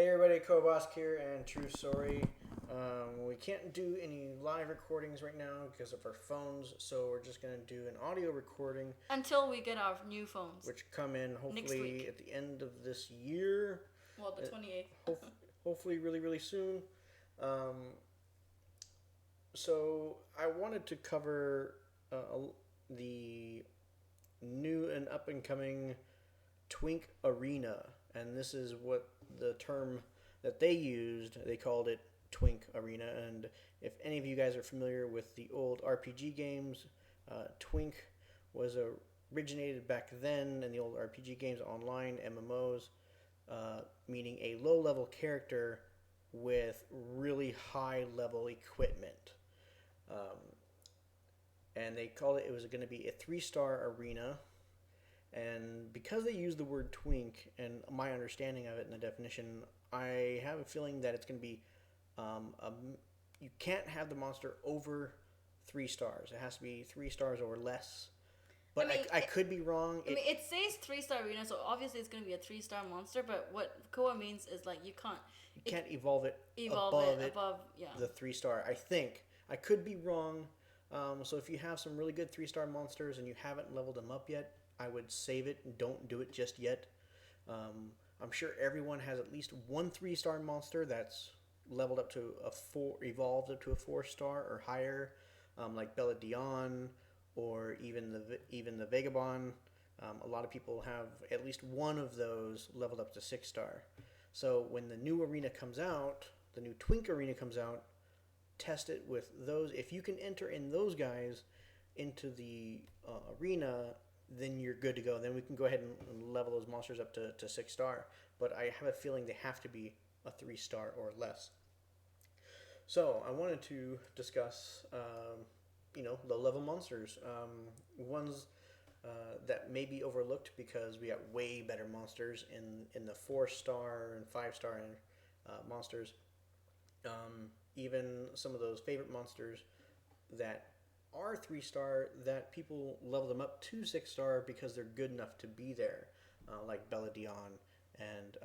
Hey everybody, Kobosk here, and true story. We can't do any live recordings right now because of our phones, so we're just going to do an audio recording. Until we get our new phones. Which come in hopefully at the end of this year. Well, the 28th. Hopefully really soon. So I wanted to cover the new and up and coming Twink Arena, and this is what the term that they used. They called it Twink Arena, and if any of you guys are familiar with the old RPG games, Twink was originated back then in the old RPG games, online MMOs, meaning a low-level character with really high-level equipment. And they called it was going to be a 3-star arena. And because they use the word twink, and my understanding of it in the definition, I have a feeling that it's going to be you can't have the monster over 3 stars. It has to be 3 stars or less. But I could be wrong. It says 3-star arena, so obviously it's going to be a 3-star monster. But what Koa means is like you can't evolve it above the 3-star. I think I could be wrong. So if you have some really good 3-star monsters and you haven't leveled them up yet, I would save it and don't do it just yet. I'm sure everyone has at least one 3-star monster that's leveled up to evolved up to a 4-star or higher, like Belladon or even the Vagabond. A lot of people have at least one of those leveled up to 6-star. So when the new arena comes out, the new Twink Arena comes out, test it with those. If you can enter in those guys into the arena, then you're good to go. Then we can go ahead and level those monsters up to 6-star. But I have a feeling they have to be a 3-star or less. So I wanted to discuss, low-level monsters. Ones that may be overlooked because we got way better monsters in the 4-star and 5-star monsters. Even some of those favorite monsters that are 3-star that people level them up to 6-star because they're good enough to be there, like Belladon and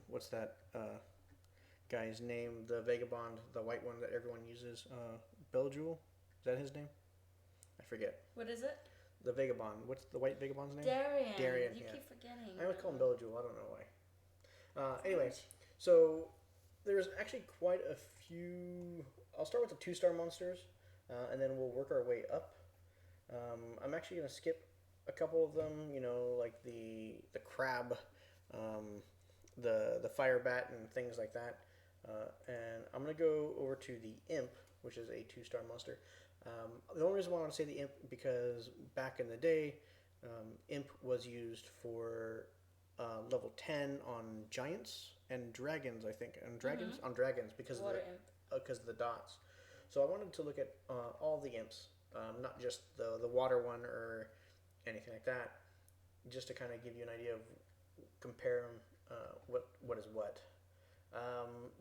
what's that guy's name? The Vagabond, the white one that everyone uses. Beljewel, is that his name? I forget. What is it? The Vagabond. What's the white Vagabond's name? Darian. You keep forgetting. I would call him Beljewel. I don't know why. Anyway, so there's actually quite a few. I'll start with the 2-star monsters. And then we'll work our way up. I'm actually going to skip a couple of them, like the crab, the fire bat, and things like that. And I'm going to go over to the imp, which is a 2-star monster. The only reason why I want to say the imp because back in the day, imp was used for level 10 on giants and dragons, I think. On dragons because of the dots. So I wanted to look at all the imps, not just the water one or anything like that, just to kind of give you an idea of compare what is what.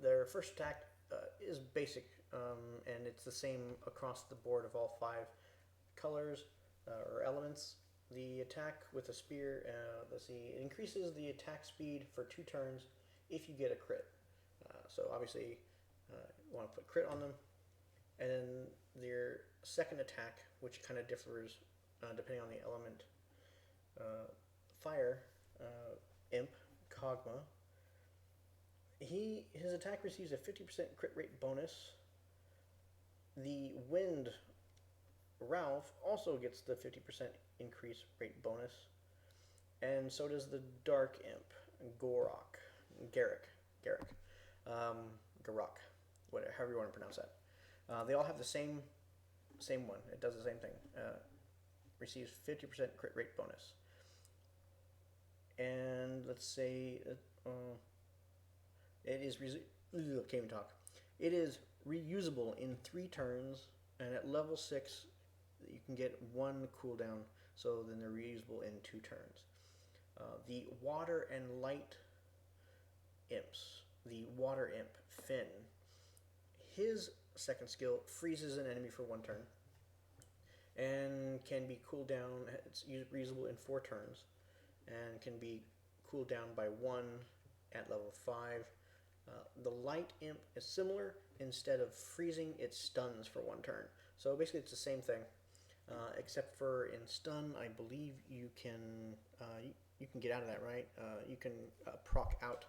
Their first attack is basic, and it's the same across the board of all 5 colors or elements. The attack with a spear, it increases the attack speed for 2 turns if you get a crit. So obviously, you want to put crit on them. And then their second attack, which kind of differs depending on the element, fire, imp, Kog'Maw. His attack receives a 50% crit rate bonus. The wind, Ralph, also gets the 50% increase rate bonus. And so does the dark imp, Garruk, however you want to pronounce that. They all have the same one. It does the same thing. Receives 50% crit rate bonus. And let's say it is can't even talk. It is reusable in 3 turns, and at level 6, you can get 1 cooldown. So then they're reusable in 2 turns. The water and light imps. The water imp, Finn. His second skill freezes an enemy for 1 turn and can be cooled down. It's reusable in 4 turns and can be cooled down by 1 at level 5. The light imp is similar. Instead of freezing, it stuns for 1 turn. So basically it's the same thing, except for in stun, I believe you can get out of that, right? You can proc out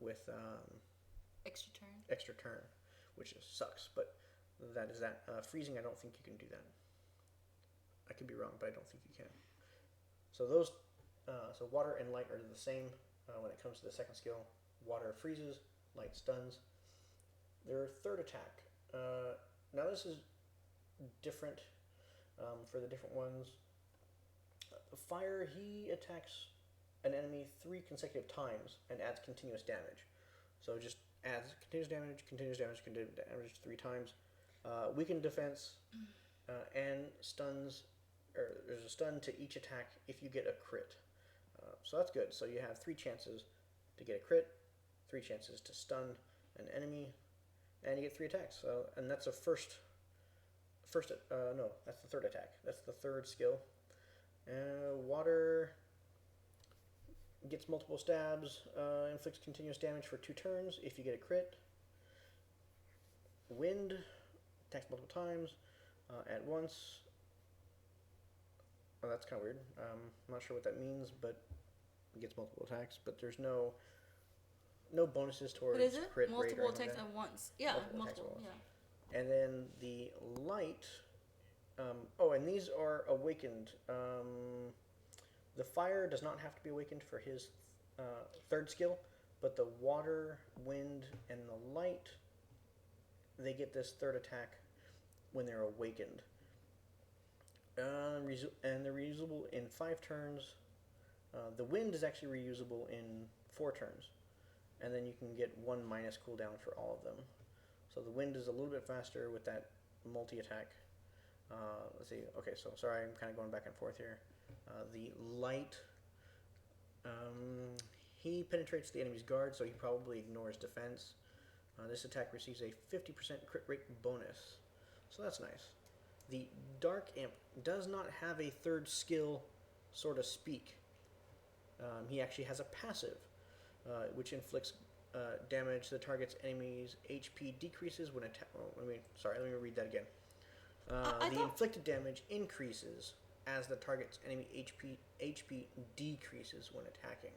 with extra turn, which sucks, but that is that. Freezing, I don't think you can do that. I could be wrong, but I don't think you can. So those, so water and light are the same when it comes to the second skill. Water freezes, light stuns. Their third attack. Now this is different for the different ones. Fire, he attacks an enemy 3 consecutive times and adds continuous damage. So just adds continuous damage 3 times. Weakened defense and stuns, or there's a stun to each attack if you get a crit. So that's good. So you have 3 chances to get a crit, 3 chances to stun an enemy, and you get 3 attacks. So, and that's a no, that's the third attack. That's the third skill. Water gets multiple stabs, inflicts continuous damage for 2 turns if you get a crit. Wind attacks multiple times at once. Oh, that's kind of weird. I'm not sure what that means, but it gets multiple attacks. But there's no bonuses towards what is it? Crit multiple rate attacks at once. Yeah, multiple. Yeah. And then the light. And these are awakened. The fire does not have to be awakened for his third skill, but the water, wind, and the light, they get this third attack when they're awakened. And they're reusable in 5 turns. The wind is actually reusable in 4 turns. And then you can get 1 minus cooldown for all of them. So the wind is a little bit faster with that multi-attack. Let's see. Okay, so sorry, I'm kind of going back and forth here. The light, he penetrates the enemy's guard, so he probably ignores defense. This attack receives a 50% crit rate bonus. So that's nice. The Dark Imp does not have a third skill, so to speak. He actually has a passive, which inflicts damage. The target's enemy's HP decreases when attack. Let me read that again. The inflicted damage increases as the target's enemy HP decreases when attacking.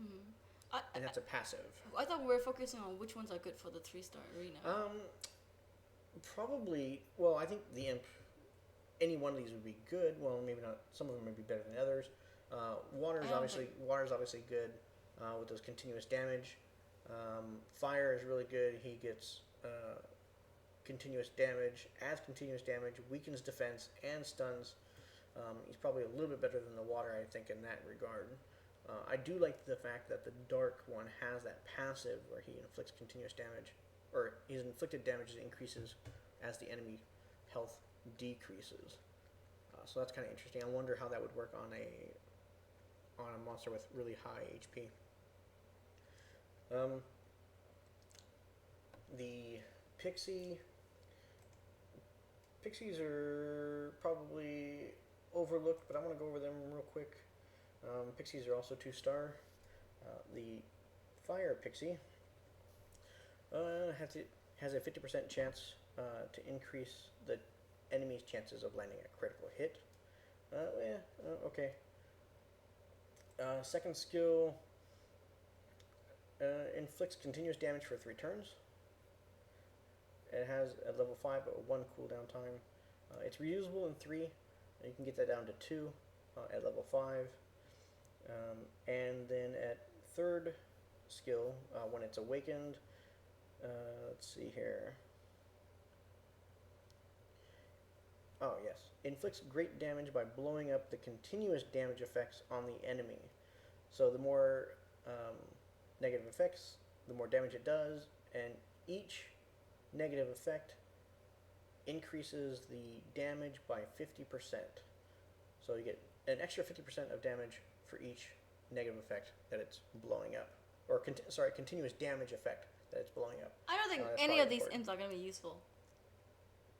Mm-hmm. And that's a passive. I thought we were focusing on which ones are good for the 3-star arena. Probably. Well, I think the imp. Any one of these would be good. Well, maybe not. Some of them may be better than others. Water's obviously good with those continuous damage. Fire is really good. He gets continuous damage, adds continuous damage, weakens defense, and stuns. He's probably a little bit better than the water, I think, in that regard. I do like the fact that the dark one has that passive where he inflicts continuous damage, or his inflicted damage increases as the enemy health decreases. So that's kind of interesting. I wonder how that would work on a monster with really high HP. The Pixies are probably overlooked, but I want to go over them real quick. Pixies are also 2-star. The Fire Pixie has a 50% chance to increase the enemy's chances of landing a critical hit. Okay. Second skill inflicts continuous damage for 3 turns. It has at level 5 a 1 cooldown time. It's reusable in 3. You can get that down to 2 at level 5. And then at third skill, when it's awakened, let's see here. Oh, yes. Inflicts great damage by blowing up the continuous damage effects on the enemy. So the more negative effects, the more damage it does, and each negative effect increases the damage by 50%. So you get an extra 50% of damage for each negative effect that it's blowing up. Or, continuous damage effect that it's blowing up. I don't think any of these imps are going to be useful.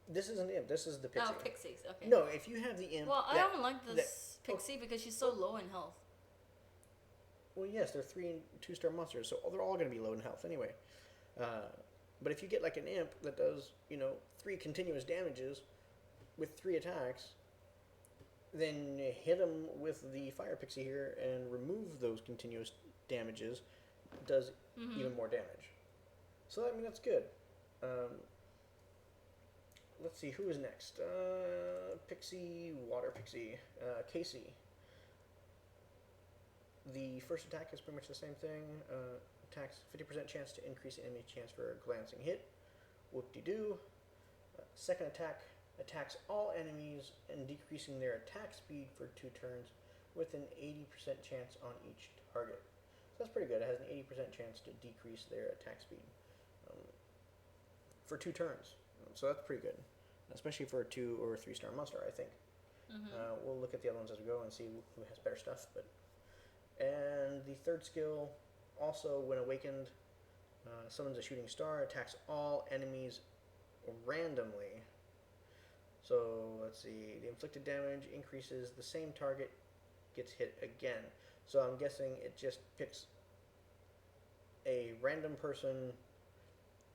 This is an imp. This is the pixie. Oh, pixies. Okay. No, if you have the imp... Well, I don't like this pixie because she's so low in health. Well, yes, they're 3 and 2-star monsters, so they're all going to be low in health anyway. But if you get like an imp that does, 3 continuous damages with 3 attacks, then hit them with the fire pixie here and remove those continuous damages, does even more damage. So I mean that's good. Let's see who is next. Pixie, water pixie, Casey. The first attack is pretty much the same thing. Attacks 50% chance to increase the enemy chance for a glancing hit. Whoop-de-doo. Second attack attacks all enemies and decreasing their attack speed for 2 turns with an 80% chance on each target. So that's pretty good. It has an 80% chance to decrease their attack speed for 2 turns. So that's pretty good, especially for a 2 or 3-star monster, I think. We'll look at the other ones as we go and see who has better stuff. And the third skill, also when awakened, summons a shooting star, attacks all enemies randomly. So let's see, the inflicted damage increases, the same target gets hit again. So I'm guessing it just picks a random person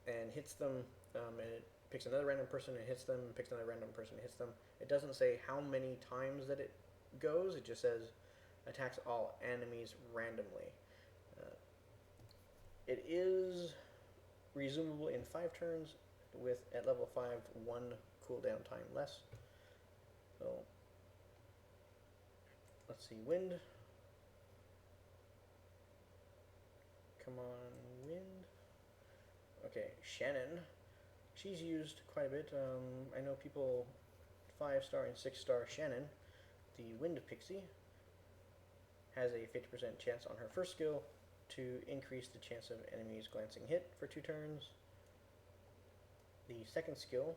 and hits them, and it picks another random person and hits them, and picks another random person and hits them. It doesn't say how many times that it goes, it just says attacks all enemies randomly. It is resumable in 5 turns with, at level 5, 1 cooldown time less. So let's see, wind. Come on, wind. Okay, Shannon. She's used quite a bit. I know people 5-star and 6-star Shannon, the wind pixie, has a 50% chance on her first skill to increase the chance of enemies glancing hit for 2 turns. The second skill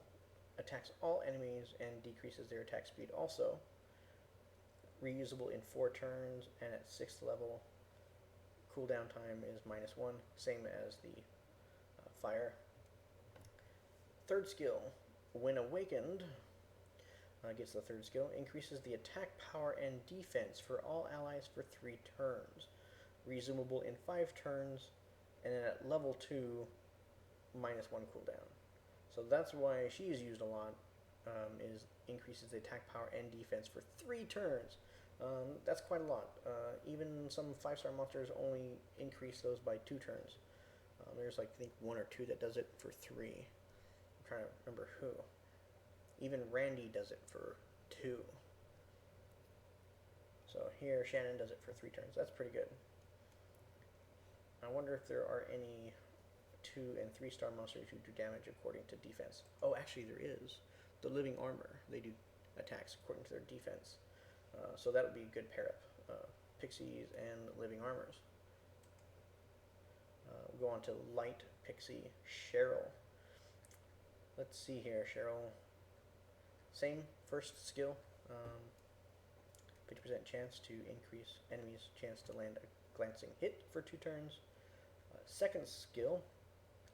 attacks all enemies and decreases their attack speed also. Reusable in 4 turns, and at 6th level, cooldown time is -1, same as the fire. Third skill, when awakened, gets the third skill, increases the attack power and defense for all allies for 3 turns. Resumable in 5 turns, and then at level 2, -1 cooldown. So that's why she is used a lot, is increases the attack power and defense for 3 turns. That's quite a lot. Even some 5-star monsters only increase those by 2 turns. There's like, I think 1 or 2 that does it for 3. I'm trying to remember who. Even Randy does it for 2. So here Shannon does it for 3 turns. That's pretty good. I wonder if there are any 2 and 3-star monsters who do damage according to defense. Oh, actually there is. The living armor. They do attacks according to their defense. So that would be a good pair up. Pixies and living armors. We'll go on to light pixie Cheryl. Let's see here, Cheryl. Same first skill. 50% chance to increase enemies' chance to land a glancing hit for 2 turns. Second skill,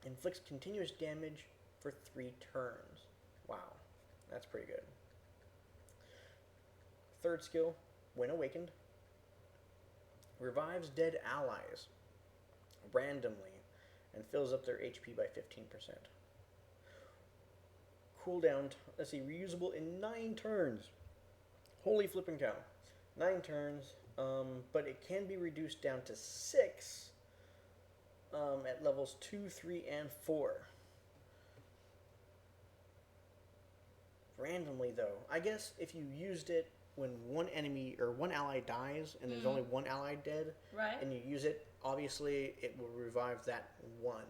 inflicts continuous damage for 3 turns. Wow, that's pretty good. Third skill, when awakened, revives dead allies randomly and fills up their HP by 15%. Cooldown, let's see, reusable in 9 turns. Holy flippin' cow. 9 turns, but it can be reduced down to 6 at levels 2, 3, and 4. Randomly, though. I guess if you used it when one enemy or one ally dies and there's only one ally dead, right, and you use it, obviously it will revive that one.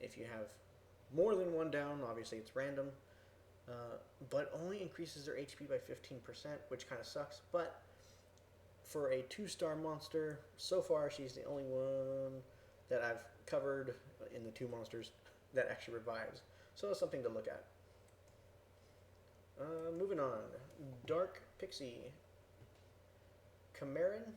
If you have more than one down, obviously it's random, but only increases their HP by 15%, which kind of sucks. But for a 2-star monster, so far she's the only one that I've covered in the 2 monsters that actually revives. So that's something to look at. Moving on. Dark Pixie. Cameron?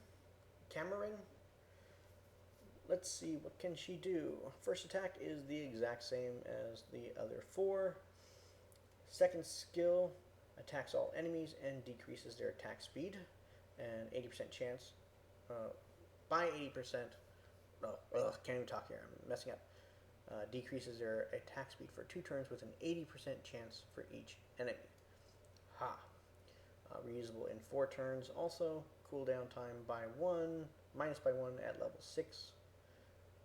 Let's see, what can she do? First attack is the exact same as the other 4. Second skill, attacks all enemies and decreases their attack speed. And 80% chance by 80%. Oh, can't even talk here. I'm messing up. Decreases their attack speed for 2 turns with an 80% chance for each enemy. Ha. Reusable in 4 turns. Also, cooldown time by 1, minus by 1 at level 6.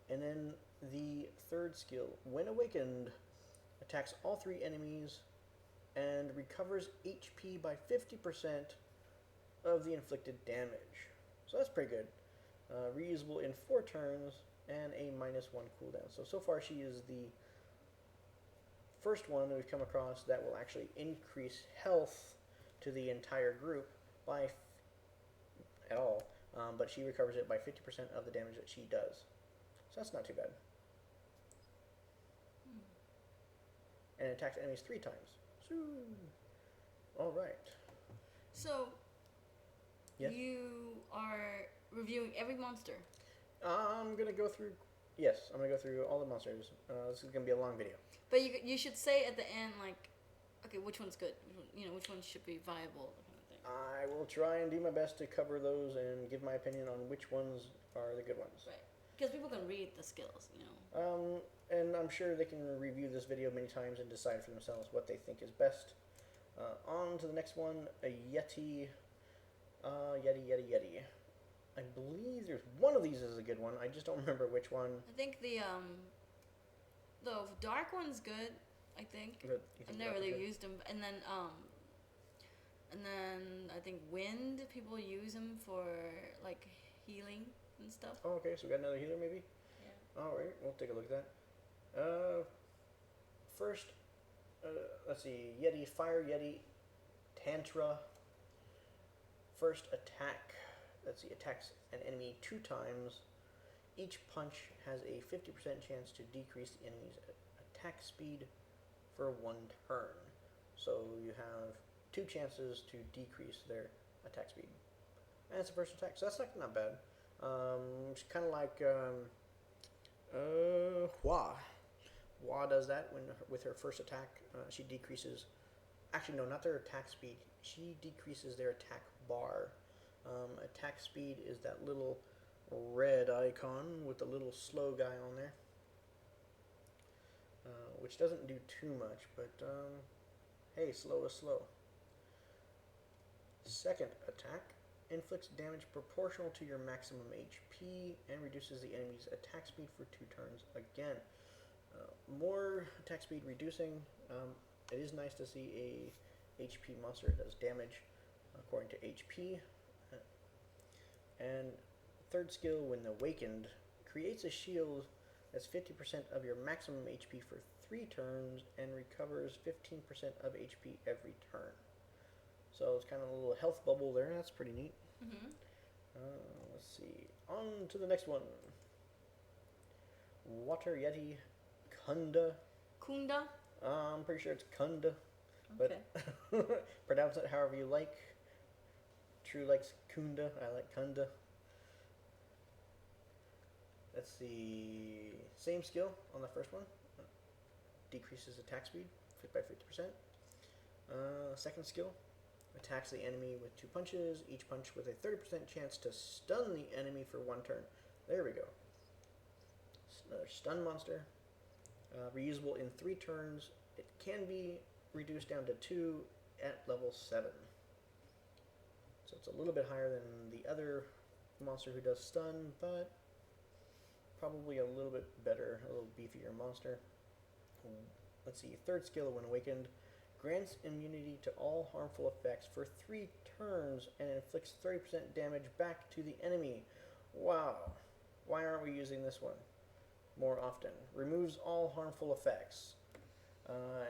And then the third skill, when awakened, attacks all 3 enemies and recovers HP by 50% of the inflicted damage. So that's pretty good. Reusable in 4 turns and a minus 1 cooldown. So far she is the first one that we've come across that will actually increase health to the entire group by at all, but she recovers it by 50% of the damage that she does. So that's not too bad. And it attacks enemies 3 times. All right. So, yes? You are reviewing every monster. I'm going to go through... Yes, I'm going to go through all the monsters. This is going to be a long video. But you should say at the end, like, okay, which one's good? Which one should be viable, that kind of thing. I will try and do my best to cover those and give my opinion on which ones are the good ones. Right. Because people can read the skills, you know. And I'm sure they can review this video many times and decide for themselves what they think is best. On to the next one, a Yeti. Yeti. I believe there's one of these is a good one. I just don't remember which one. I think the dark one's good. I think. I've never really used them, and then I think wind. People use them for like healing and stuff. Oh, okay. So we got another healer, maybe. Yeah. All right. We'll take a look at that. First, let's see. Fire Yeti, Tantra. First attack. Let's see. Attacks an enemy 2 times. Each punch has a 50% chance to decrease the enemy's attack speed for 1 turn. So you have 2 chances to decrease their attack speed. And it's the first attack, so that's not bad. It's kind of like Hua. Hua does that with her first attack. She decreases... Actually, no, not their attack speed. She decreases their attack bar. Attack speed is that little red icon with the little slow guy on there. Which doesn't do too much, but hey, slow is slow. Second attack inflicts damage proportional to your maximum HP and reduces the enemy's attack speed for 2 turns again. More attack speed reducing. It is nice to see a HP monster that does damage according to HP. And third skill, when awakened, creates a shield that's 50% of your maximum HP for 3 turns and recovers 15% of HP every turn. So it's kind of a little health bubble there. That's pretty neat. Mm-hmm. Let's see. On to the next one. Water Yeti Kunda. Kunda? I'm pretty sure it's Kunda. Okay. But pronounce it however you like. True likes Kunda. I like Kunda. Let's see. Same skill on the first one. Decreases attack speed by 50%. Second skill. Attacks the enemy with 2 punches. Each punch with a 30% chance to stun the enemy for 1 turn. There we go. Another stun monster. Reusable in 3 turns. It can be reduced down to 2 at level 7. So it's a little bit higher than the other monster who does stun, but probably a little bit better, a little beefier monster. Let's see, third skill when awakened. Grants immunity to all harmful effects for 3 turns and inflicts 30% damage back to the enemy. Wow. Why aren't we using this one more often? Removes all harmful effects.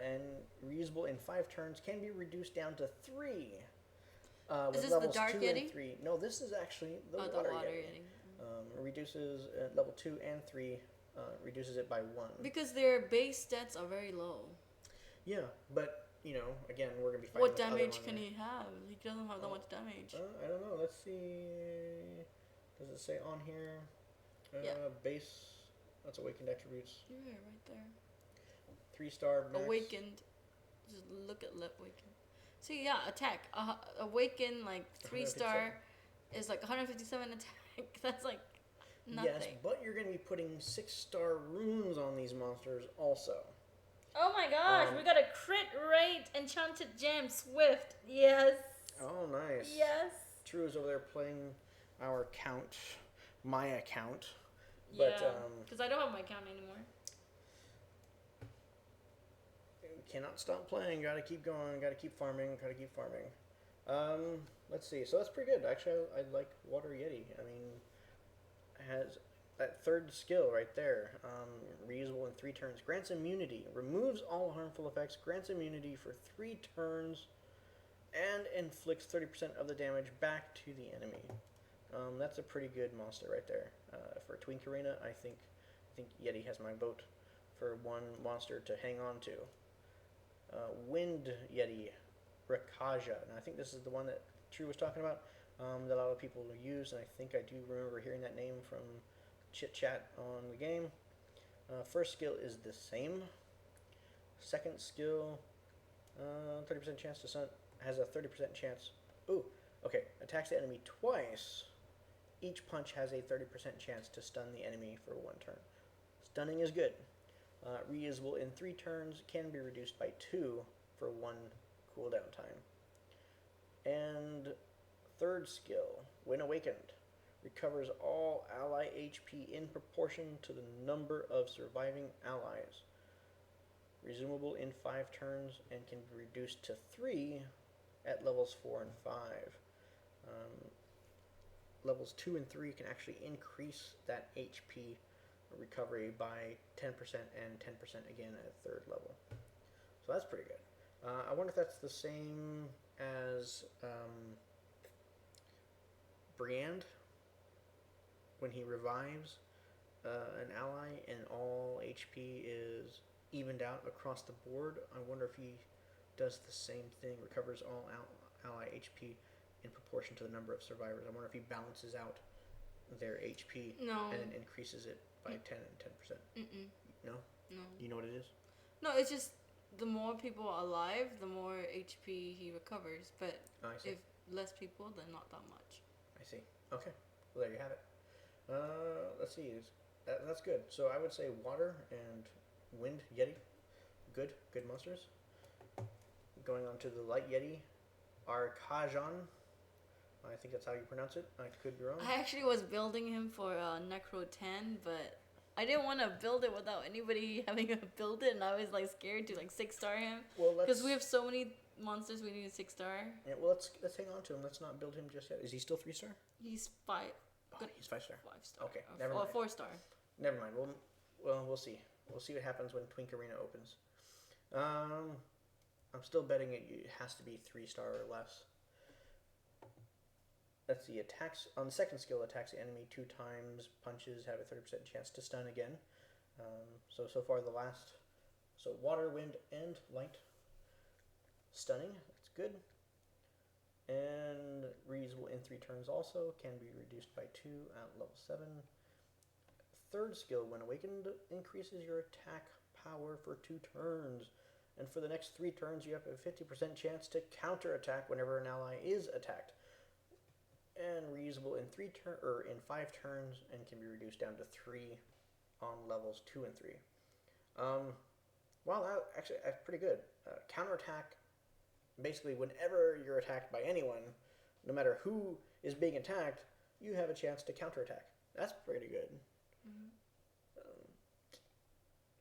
And reusable in 5 turns, can be reduced down to 3. Is this the Dark Yeti? 3. No, this is actually the Water Yeti. Reduces at level 2 and 3, reduces it by 1. Because their base stats are very low. Yeah, but, you know, again, we're going to be fighting what damage can he have? He doesn't have that much damage. I don't know. Let's see. Does it say on here? Yeah. Base. That's awakened attributes. Yeah, right there. 3-star max. Awakened. Just look at awakened. See, yeah, attack. Awaken, like 3-star is like 157 attack. That's like Nothing. Yes, but you're going to be putting 6-star runes on these monsters also. Oh my gosh, we got a crit rate enchanted gem Swift. Yes. Oh, nice. Yes. True is over there playing our account, my account. Yeah, because I don't have my account anymore. Cannot stop playing. Got to keep going. Got to keep farming. Got to keep farming. Let's see. So that's pretty good. Actually, I like Water Yeti. I mean, has that third skill right there. Reusable in 3 turns. Grants immunity. Removes all harmful effects. Grants immunity for 3 turns. And inflicts 30% of the damage back to the enemy. That's a pretty good monster right there. For Twink Arena, I think Yeti has my vote for one monster to hang on to. Wind Yeti, Rakaja. And I think this is the one that True was talking about, that a lot of people use, and I think I do remember hearing that name from chit chat on the game. First skill is the same. Second skill, 30% chance to stun, has a 30% chance. Ooh, okay. Attacks the enemy twice. Each punch has a 30% chance to stun the enemy for 1 turn. Stunning is good. Reusable in 3 turns, can be reduced by 2 for 1 cooldown time. And third skill, when awakened, recovers all ally HP in proportion to the number of surviving allies. Resumable in 5 turns and can be reduced to 3 at levels 4 and 5. Levels 2 and 3 can actually increase that HP recovery by 10% and 10% again at 3rd level. So that's pretty good. I wonder if that's the same as Briand when he revives an ally and all HP is evened out across the board. I wonder if he does the same thing, recovers all ally HP in proportion to the number of survivors. I wonder if he balances out their HP and increases it by 10 and 10%. No? No. You know what it is? No, it's just the more people are alive, the more HP he recovers. But if less people, then not that much. I see. Okay. Well, there you have it. Let's see. That's good. So I would say Water and Wind Yeti. Good monsters. Going on to the Light Yeti, Arkajan. I think that's how you pronounce it. I could be wrong. I actually was building him for Necro 10, but I didn't want to build it without anybody having to build it, and I was like scared to like 6-star him. Well, because we have so many monsters, we need a 6-star. Yeah, well, let's hang on to him. Let's not build him just yet. Is he still 3-star? He's 5. Oh, he's 5-star. 5-star. Okay, never mind. 4-star. Never mind. Well, we'll see. We'll see what happens when Twink Arena opens. I'm still betting it has to be 3-star or less. Let's see. Attacks on the second skill, attacks the enemy 2 times. Punches have a 30% chance to stun again. So far the last. So Water, Wind, and Light. Stunning. That's good. And reusable in 3 turns also. Can be reduced by 2 at level 7. Third skill, when awakened, increases your attack power for 2 turns. And for the next 3 turns, you have a 50% chance to counterattack whenever an ally is attacked. And reusable in 5 turns, and can be reduced down to 3 on levels 2 and 3. Wow, that's pretty good. Counterattack, basically whenever you're attacked by anyone, no matter who is being attacked, you have a chance to counterattack. That's pretty good.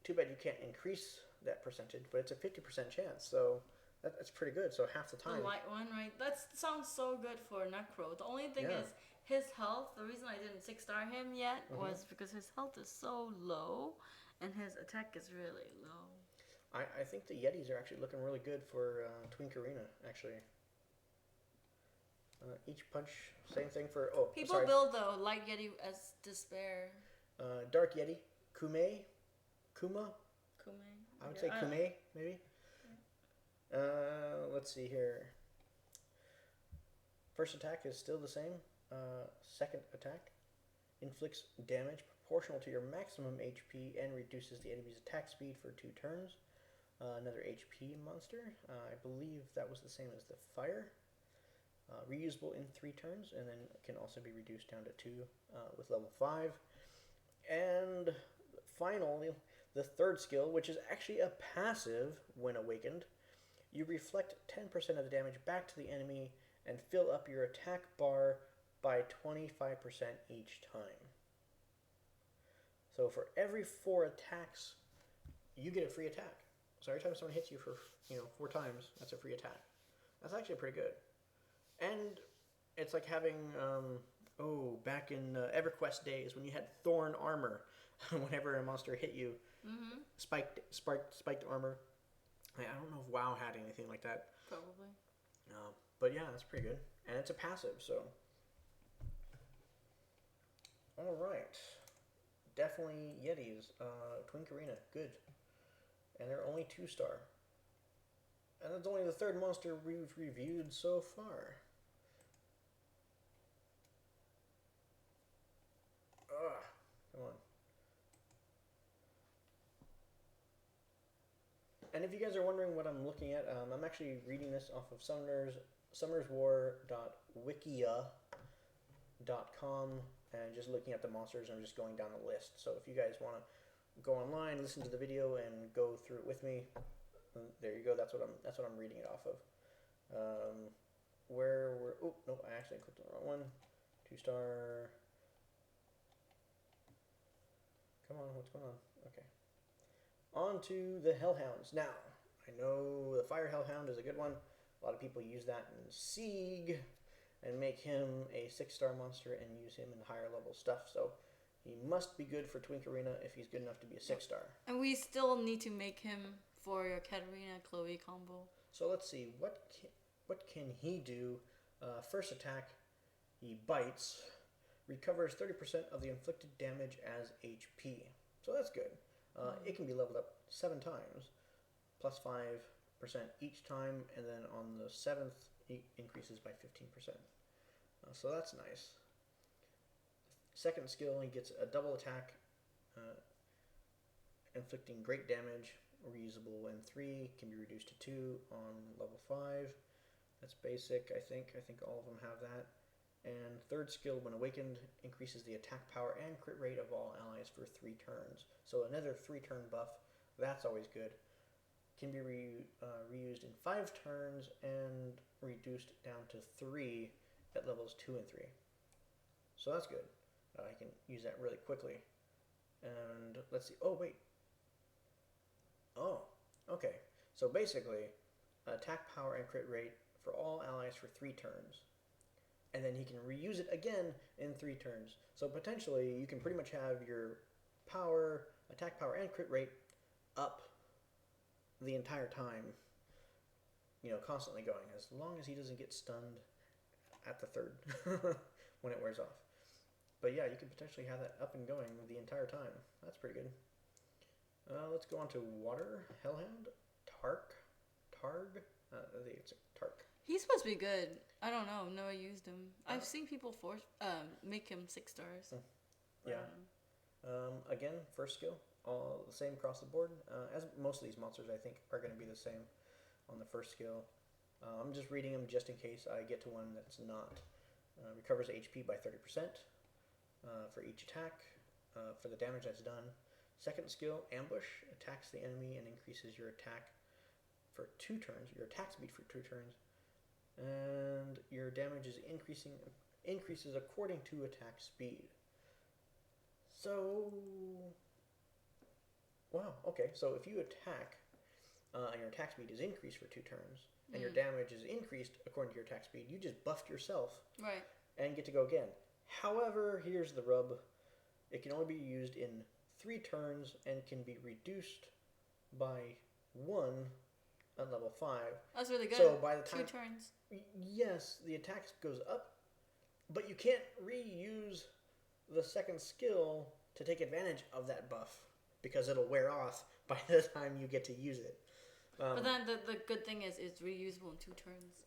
Too bad you can't increase that percentage, but it's a 50% chance, so that's pretty good. So half the time. The light one, right? That sounds so good for Necro. The only thing is his health. The reason I didn't 6-star him yet was because his health is so low, and his attack is really low. I think the Yetis are actually looking really good for Twink Arena, actually. Each punch, same thing for... Oh, people build the Light Yeti as Despair. Dark Yeti, Kuma? I would say Kume, maybe. Yeah. Let's see here. First attack is still the same. Second attack inflicts damage proportional to your maximum HP and reduces the enemy's attack speed for 2 turns. Another HP monster. I believe that was the same as the fire. Reusable in 3 turns, and then can also be reduced down to 2 with level 5. And finally, the third skill, which is actually a passive when awakened, you reflect 10% of the damage back to the enemy and fill up your attack bar by 25% each time. So for every 4 attacks, you get a free attack. So every time someone hits you for 4 times, that's a free attack. That's actually pretty good. And it's like having back in EverQuest days when you had Thorn armor. Whenever a monster hit you, spiked armor. I don't know if WoW had anything like that. Probably. But yeah, that's pretty good. And it's a passive, so. All right. Definitely Yetis. Twink Arena, good. And they're only 2-star. And it's only the 3rd monster we've reviewed so far. Come on. And if you guys are wondering what I'm looking at, I'm actually reading this off of summonerswar.wikia.com and just looking at the monsters. I'm just going down the list. So if you guys want to go online, listen to the video, and go through it with me, there you go. That's what I'm reading it off of. I actually clicked on the wrong one. 2-star. Come on, what's going on? Okay. On to the Hellhounds. Now, I know the Fire Hellhound is a good one. A lot of people use that in Siege and make him a 6-star monster and use him in higher level stuff. So he must be good for Twink Arena if he's good enough to be a 6-star. And we still need to make him for your Katarina Chloe combo. So let's see, what can he do? First attack, he bites, recovers 30% of the inflicted damage as HP. So that's good. It can be leveled up 7 times, plus 5% each time, and then on the 7th, it increases by 15%. So that's nice. Second skill, he gets a double attack, inflicting great damage, reusable in 3, can be reduced to 2 on level 5. That's basic, I think. I think all of them have that. And third skill, when awakened, increases the attack power and crit rate of all allies for 3 turns. So another 3-turn buff. That's always good. Can be reused in 5 turns and reduced down to 3 at levels 2 and 3. So that's good. I can use that really quickly. And let's see. Oh, wait. Oh, okay. So basically, attack power and crit rate for all allies for 3 turns. And then he can reuse it again in 3 turns. So potentially, you can pretty much have your power, attack power, and crit rate up the entire time. Constantly going, as long as he doesn't get stunned at the 3rd when it wears off. But yeah, you could potentially have that up and going the entire time. That's pretty good. Let's go on to Water Hellhound. Targ? I think it's a Tark. He's supposed to be good. I don't know. Never used him. I've seen people make him 6 stars. Yeah. Again, first skill, all the same across the board. As most of these monsters, I think, are going to be the same on the first skill. I'm just reading them just in case I get to one that's not. Recovers HP by 30% for each attack for the damage that's done. Second skill, Ambush, attacks the enemy and increases your attack for 2 turns, your attack speed for 2 turns. And your damage is increases according to attack speed. So, wow, okay. So if you attack and your attack speed is increased for 2 turns, and your damage is increased according to your attack speed, you just buffed yourself. Right. And get to go again. However, here's the rub. It can only be used in 3 turns and can be reduced by 1 on level 5. That's really good. So by the time 2 turns. Yes, the attack goes up, but you can't reuse the second skill to take advantage of that buff because it'll wear off by the time you get to use it. But then the good thing is it's reusable in 2 turns.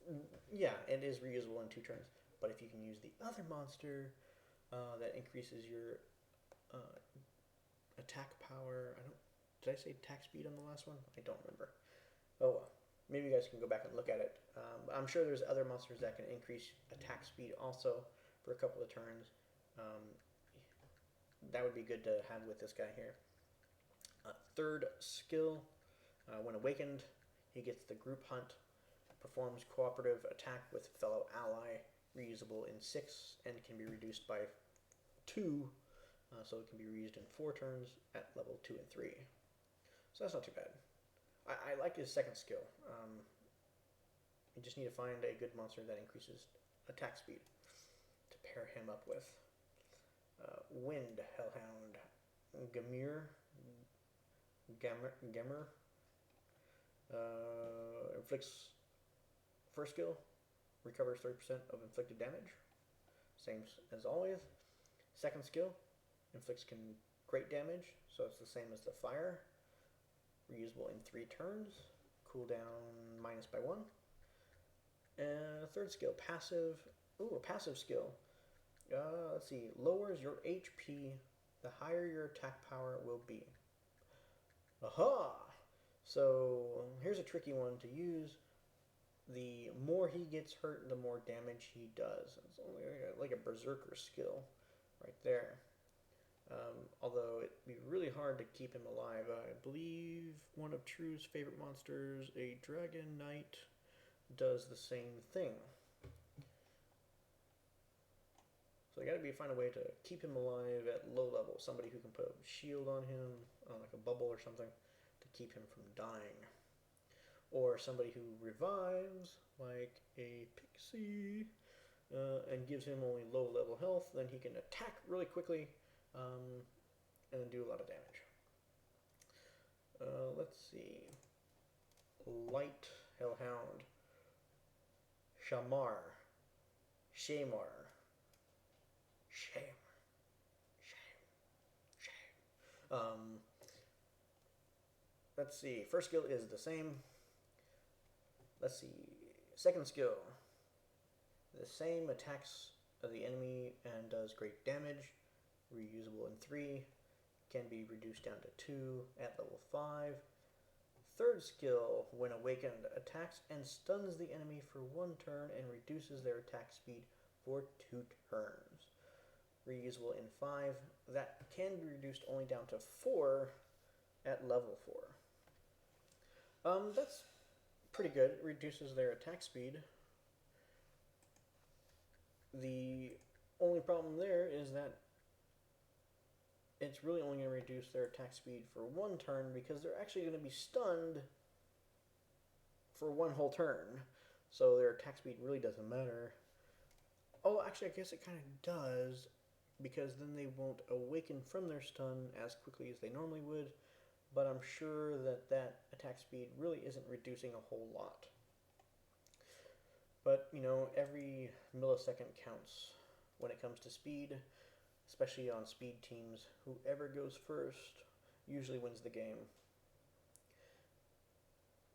Yeah, it is reusable in 2 turns. But if you can use the other monster that increases your attack power, did I say attack speed on the last one? I don't remember. Oh well. Maybe you guys can go back and look at it. I'm sure there's other monsters that can increase attack speed also for a couple of turns. that would be good to have with this guy here. Third skill, when awakened, he gets the group hunt, performs cooperative attack with fellow ally, reusable in 6, and can be reduced by 2, so it can be reused in 4 turns at level 2 and 3. So that's not too bad. I like his second skill. You just need to find a good monster that increases attack speed to pair him up with. Wind Hellhound, Gamir, inflicts first skill, recovers 30% of inflicted damage, same as always. Second skill, inflicts great damage, so it's the same as the fire, reusable in 3 turns, cooldown minus by 1. And third skill, passive. A passive skill. Let's see, lowers your HP the higher your attack power will be. Aha! So here's a tricky one to use. The more he gets hurt, the more damage he does. It's only like a berserker skill right there. Although it'd be really hard to keep him alive. I believe one of True's favorite monsters, a Dragon Knight, does the same thing. So you gotta find a way to keep him alive at low level. Somebody who can put a shield on him, like a bubble or something, to keep him from dying. Or somebody who revives, like a pixie, and gives him only low level health. Then he can attack really quickly and do a lot of damage. Let's see. Light Hellhound. Shamar. Let's see. First skill is the same. Let's see. Second skill. The same, attacks the enemy and does great damage. Reusable in 3. Can be reduced down to 2 at level 5. Third skill, when awakened, attacks and stuns the enemy for 1 turn and reduces their attack speed for 2 turns. Reusable in 5. That can be reduced only down to 4 at level 4. That's pretty good. It reduces their attack speed. The only problem there is that it's really only going to reduce their attack speed for 1 turn because they're actually going to be stunned for 1 whole turn. So their attack speed really doesn't matter. Oh, actually, I guess it kind of does, because then they won't awaken from their stun as quickly as they normally would. But I'm sure that attack speed really isn't reducing a whole lot. But, every millisecond counts when it comes to speed, especially on speed teams. Whoever goes first usually wins the game.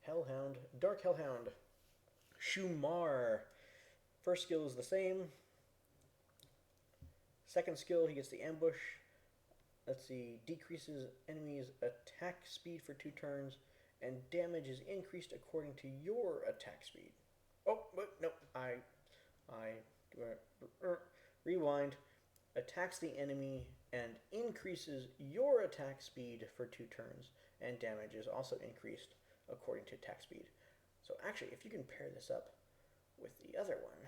Hellhound, Dark Hellhound, Shumar. First skill is the same. Second skill, he gets the ambush. Let's see, decreases enemies' attack speed for 2 turns, and damage is increased according to your attack speed. Oh, no, rewind. Attacks the enemy and increases your attack speed for 2 turns, and damage is also increased according to attack speed. So actually, if you can pair this up with the other one,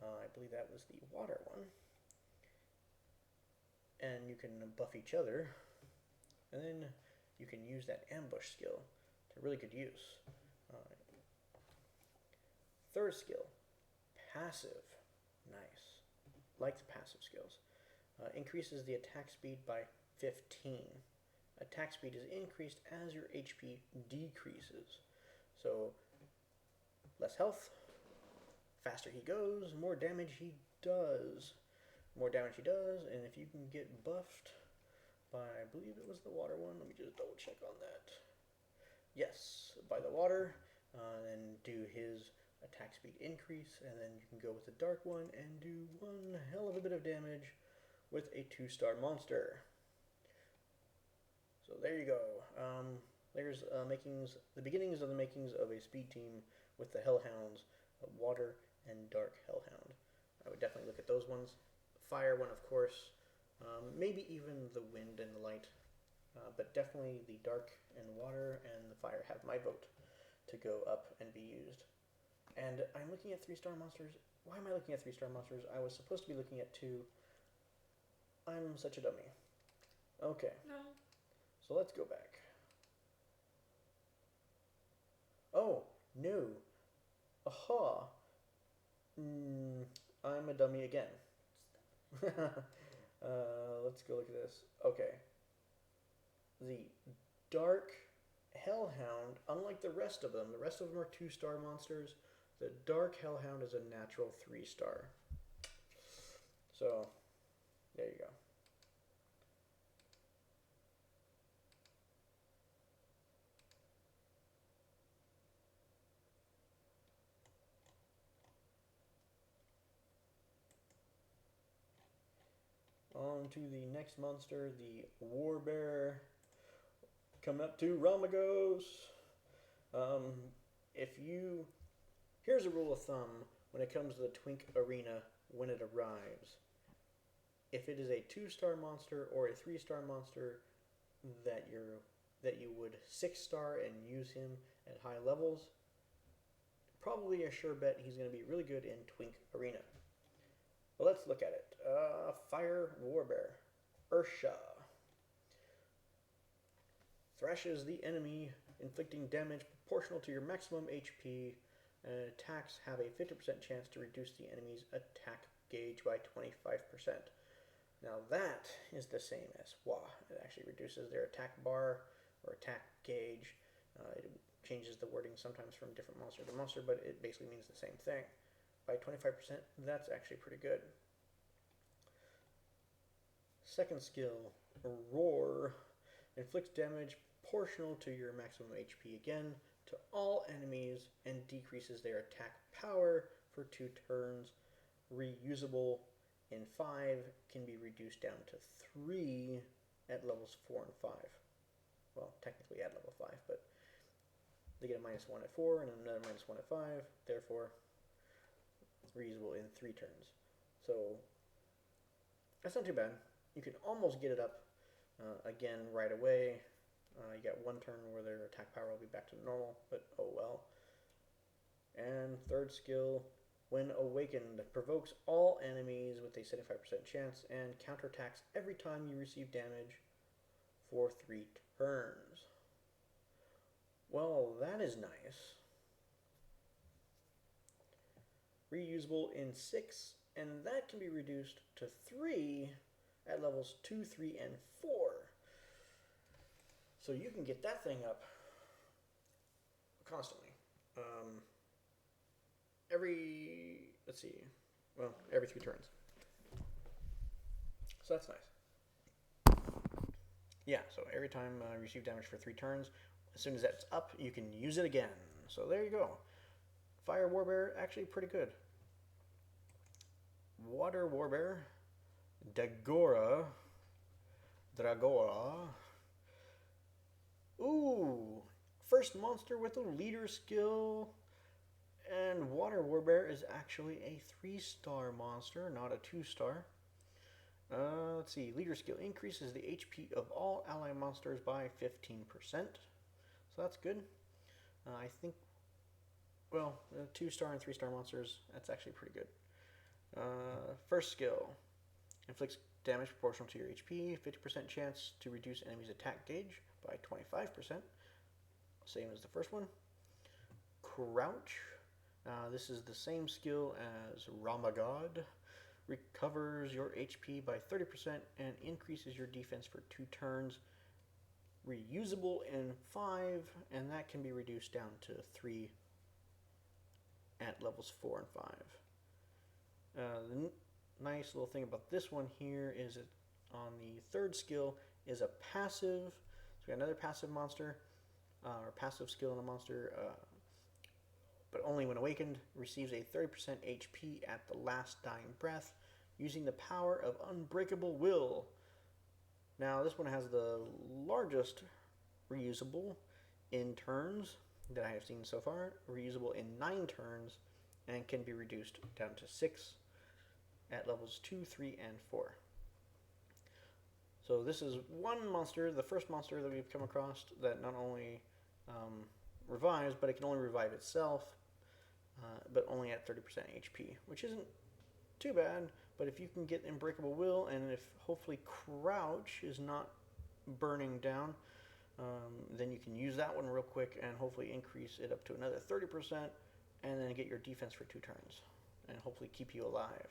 I believe that was the water one, and you can buff each other, and then you can use that ambush skill to really good use. Third skill, passive. Nice. Like the passive skills. Increases the attack speed by 15. Attack speed is increased as your HP decreases. So, less health, faster he goes, more damage he does. And if you can get buffed by, I believe it was the water one, let me just double check on that. Yes, by the water, then do his attack speed increase, and then you can go with the dark one and do one hell of a bit of damage with a 2-star monster. So there you go. There's the beginnings of the makings of a speed team with the Hellhounds, Water and Dark Hellhound. I would definitely look at those ones. Fire one, of course, Maybe even the wind and the light. But definitely the dark and water and the fire have my vote to go up and be used. And I'm looking at 3-star monsters. Why am I looking at 3-star monsters? I was supposed to be looking at 2. I'm such a dummy. Okay. No. So let's go back. Oh, no. Aha. I'm a dummy again. Let's go look at this. Okay. The Dark Hellhound, unlike the rest of them are 2-star monsters. The Dark Hellhound is a natural 3-star. So, there you go. On to the next monster, the Warbear. Coming up to Ramagos. Here's a rule of thumb when it comes to the Twink Arena when it arrives. If it is a 2-star monster or a 3-star monster that you would 6-star and use him at high levels, probably a sure bet he's going to be really good in Twink Arena. Well, let's look at it. Fire Warbear. Ursha. Thrashes the enemy, inflicting damage proportional to your maximum HP, and attacks have a 50% chance to reduce the enemy's attack gauge by 25%. Now that is the same as Hua. It actually reduces their attack bar or attack gauge. It changes the wording sometimes from different monster to monster, but it basically means the same thing. By 25%, that's actually pretty good. Second skill, Roar. Inflicts damage proportional to your maximum HP again to all enemies and decreases their attack power for 2 turns. Reusable in 5, can be reduced down to 3 at levels 4 and 5. Well, technically at level 5, but they get a -1 at 4 and another -1 at 5. Therefore, it's reusable in 3 turns. So that's not too bad. You can almost get it up again right away. You got 1 turn where their attack power will be back to normal, but oh well. And third skill, when awakened, provokes all enemies with a 75% chance and counterattacks every time you receive damage for 3 turns. Well, that is nice. Reusable in 6, and that can be reduced to 3 at levels 2, 3, and 4. So you can get that thing up constantly. Every 3 turns. So that's nice. Yeah, so every time you receive damage for 3 turns, as soon as that's up, you can use it again. So there you go. Fire Warbear, actually pretty good. Water Warbear, Dragora. Ooh, first monster with a leader skill. And Water Warbear is actually a 3-star monster, not a 2-star. Let's see, leader skill increases the HP of all ally monsters by 15%. So that's good. I think, 2-star and 3-star monsters, that's actually pretty good. First skill, inflicts damage proportional to your HP, 50% chance to reduce enemy's attack gauge by 25%, same as the first one. Crouch, this is the same skill as Ramagod, recovers your HP by 30% and increases your defense for 2 turns. Reusable in 5, and that can be reduced down to 3 at levels 4 and 5. The nice little thing about this one here is it on the third skill is a passive. So we got another passive monster, or passive skill in a monster, but only when awakened, receives a 30% HP at the last dying breath, using the power of Unbreakable Will. Now this one has the largest reusable in turns that I have seen so far, reusable in 9 turns, and can be reduced down to 6 at levels 2, 3, and 4. So this is one monster, the first monster that we've come across that not only revives, but it can only revive itself, but only at 30% HP, which isn't too bad. But if you can get Unbreakable Will, and if hopefully Crouch is not burning down, then you can use that one real quick and hopefully increase it up to another 30%, and then get your defense for 2 turns, and hopefully keep you alive.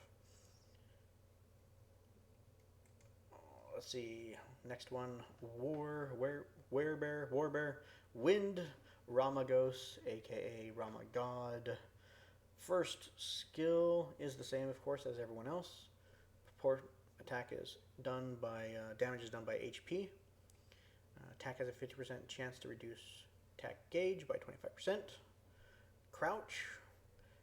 Let's see, next one, Warbear, Wind Ramagos, aka Ramagod. First skill is the same, of course, as everyone else. Attack is done by, damage is done by HP. Attack has a 50% chance to reduce attack gauge by 25%. Crouch,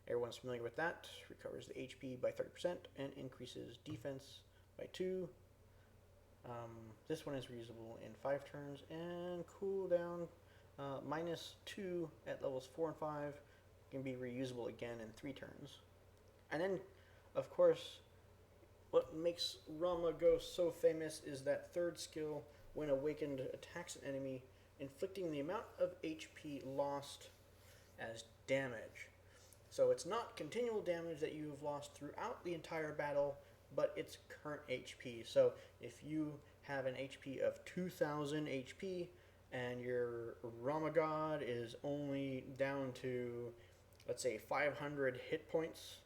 everyone's familiar with that, recovers the HP by 30% and increases defense by 2. This one is reusable in 5 turns, and cooldown -2 at levels 4 and 5 can be reusable again in 3 turns. And then, of course, what makes Ramagos so famous is that third skill, when awakened, attacks an enemy, inflicting the amount of HP lost as damage. So it's not continual damage that you have lost throughout the entire battle, but it's current HP. So if you have an HP of 2,000 HP and your Ramagod is only down to, let's say, 500 hit points,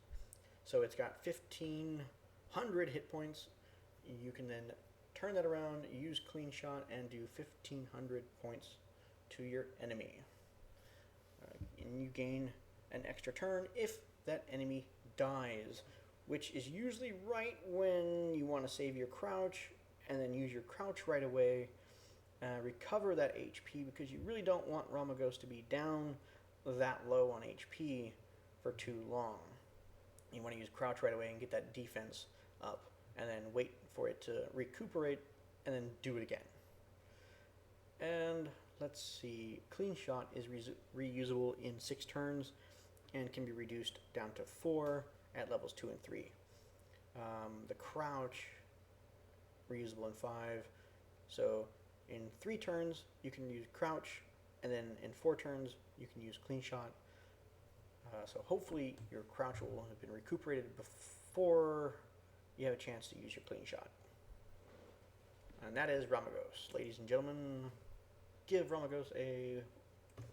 so it's got 1,500 hit points, you can then turn that around, use Clean Shot, and do 1,500 points to your enemy. And you gain an extra turn if that enemy dies, which is usually right when you want to save your Crouch, and then use your Crouch right away, recover that HP, because you really don't want Ramagos to be down that low on HP for too long. You want to use Crouch right away and get that defense up, and then wait for it to recuperate, and then do it again. And let's see, Clean Shot is reusable in 6 turns, and can be reduced down to 4 at levels 2 and 3. The Crouch, reusable in 5. So in 3 turns, you can use Crouch, and then in 4 turns, you can use Clean Shot. So hopefully your Crouch will have been recuperated before you have a chance to use your Clean Shot. And that is Ramagos. Ladies and gentlemen, give Ramagos a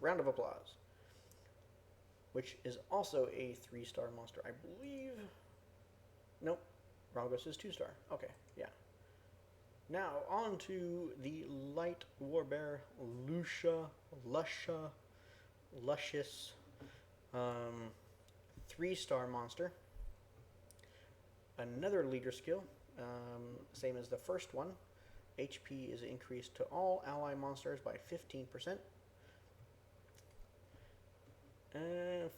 round of applause. Which is also a 3-star monster, I believe. Nope, Ramagos is 2-star. Okay, yeah. Now, on to the Light Warbear, Luscious, 3-star monster. Another leader skill, same as the first one. HP is increased to all ally monsters by 15%.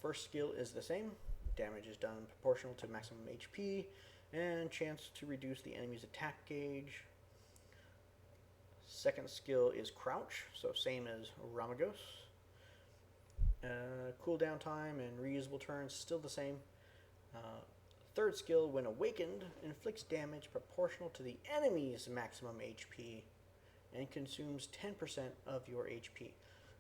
First skill is the same. Damage is done proportional to maximum HP, and chance to reduce the enemy's attack gauge. Second skill is Crouch, so same as Ramagos. Cooldown time and reusable turns, still the same. Third skill, when awakened, inflicts damage proportional to the enemy's maximum HP, and consumes 10% of your HP.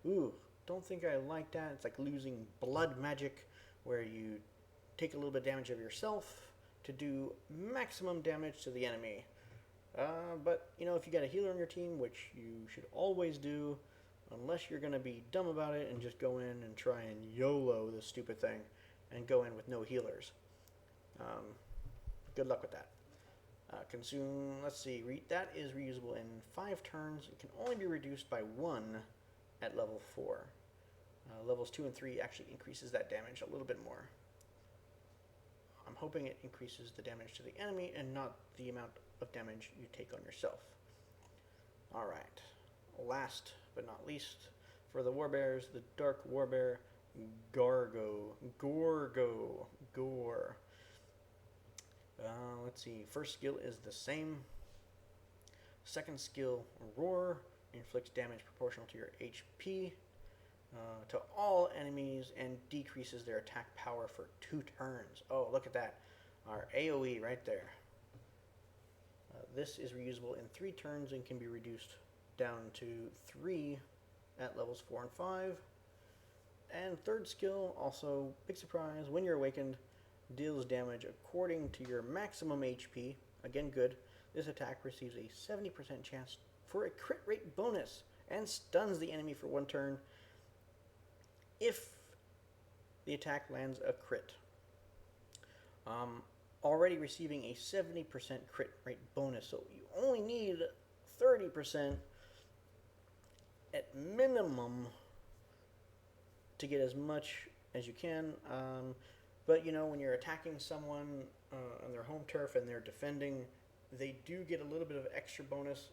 Ooh, don't think I like that. It's like losing blood magic, where you take a little bit of damage of yourself to do maximum damage to the enemy. But, you know, if you got a healer on your team, which you should always do, unless you're going to be dumb about it and just go in and try and YOLO this stupid thing and go in with no healers. Good luck with that. Consume, let's see, that is reusable in 5 turns. It can only be reduced by 1 at level 4. Levels 2 and 3 actually increases that damage a little bit more. I'm hoping it increases the damage to the enemy and not the amount of damage you take on yourself. Alright, last but not least, for the Warbears, the Dark Warbear, Gore. Let's see, first skill is the same. Second skill, Roar, inflicts damage proportional to your HP to all enemies and decreases their attack power for 2 turns. Oh, look at that. Our AoE right there. This is reusable in 3 turns and can be reduced down to 3 at levels 4 and 5. And third skill, also big surprise, when you're awakened, deals damage according to your maximum HP. Again, good. This attack receives a 70% chance for a crit rate bonus and stuns the enemy for 1 turn if the attack lands a crit. Already receiving a 70% crit rate bonus, so you only need 30% at minimum to get as much as you can. But you know, when you're attacking someone on their home turf and they're defending, they do get a little bit of extra bonus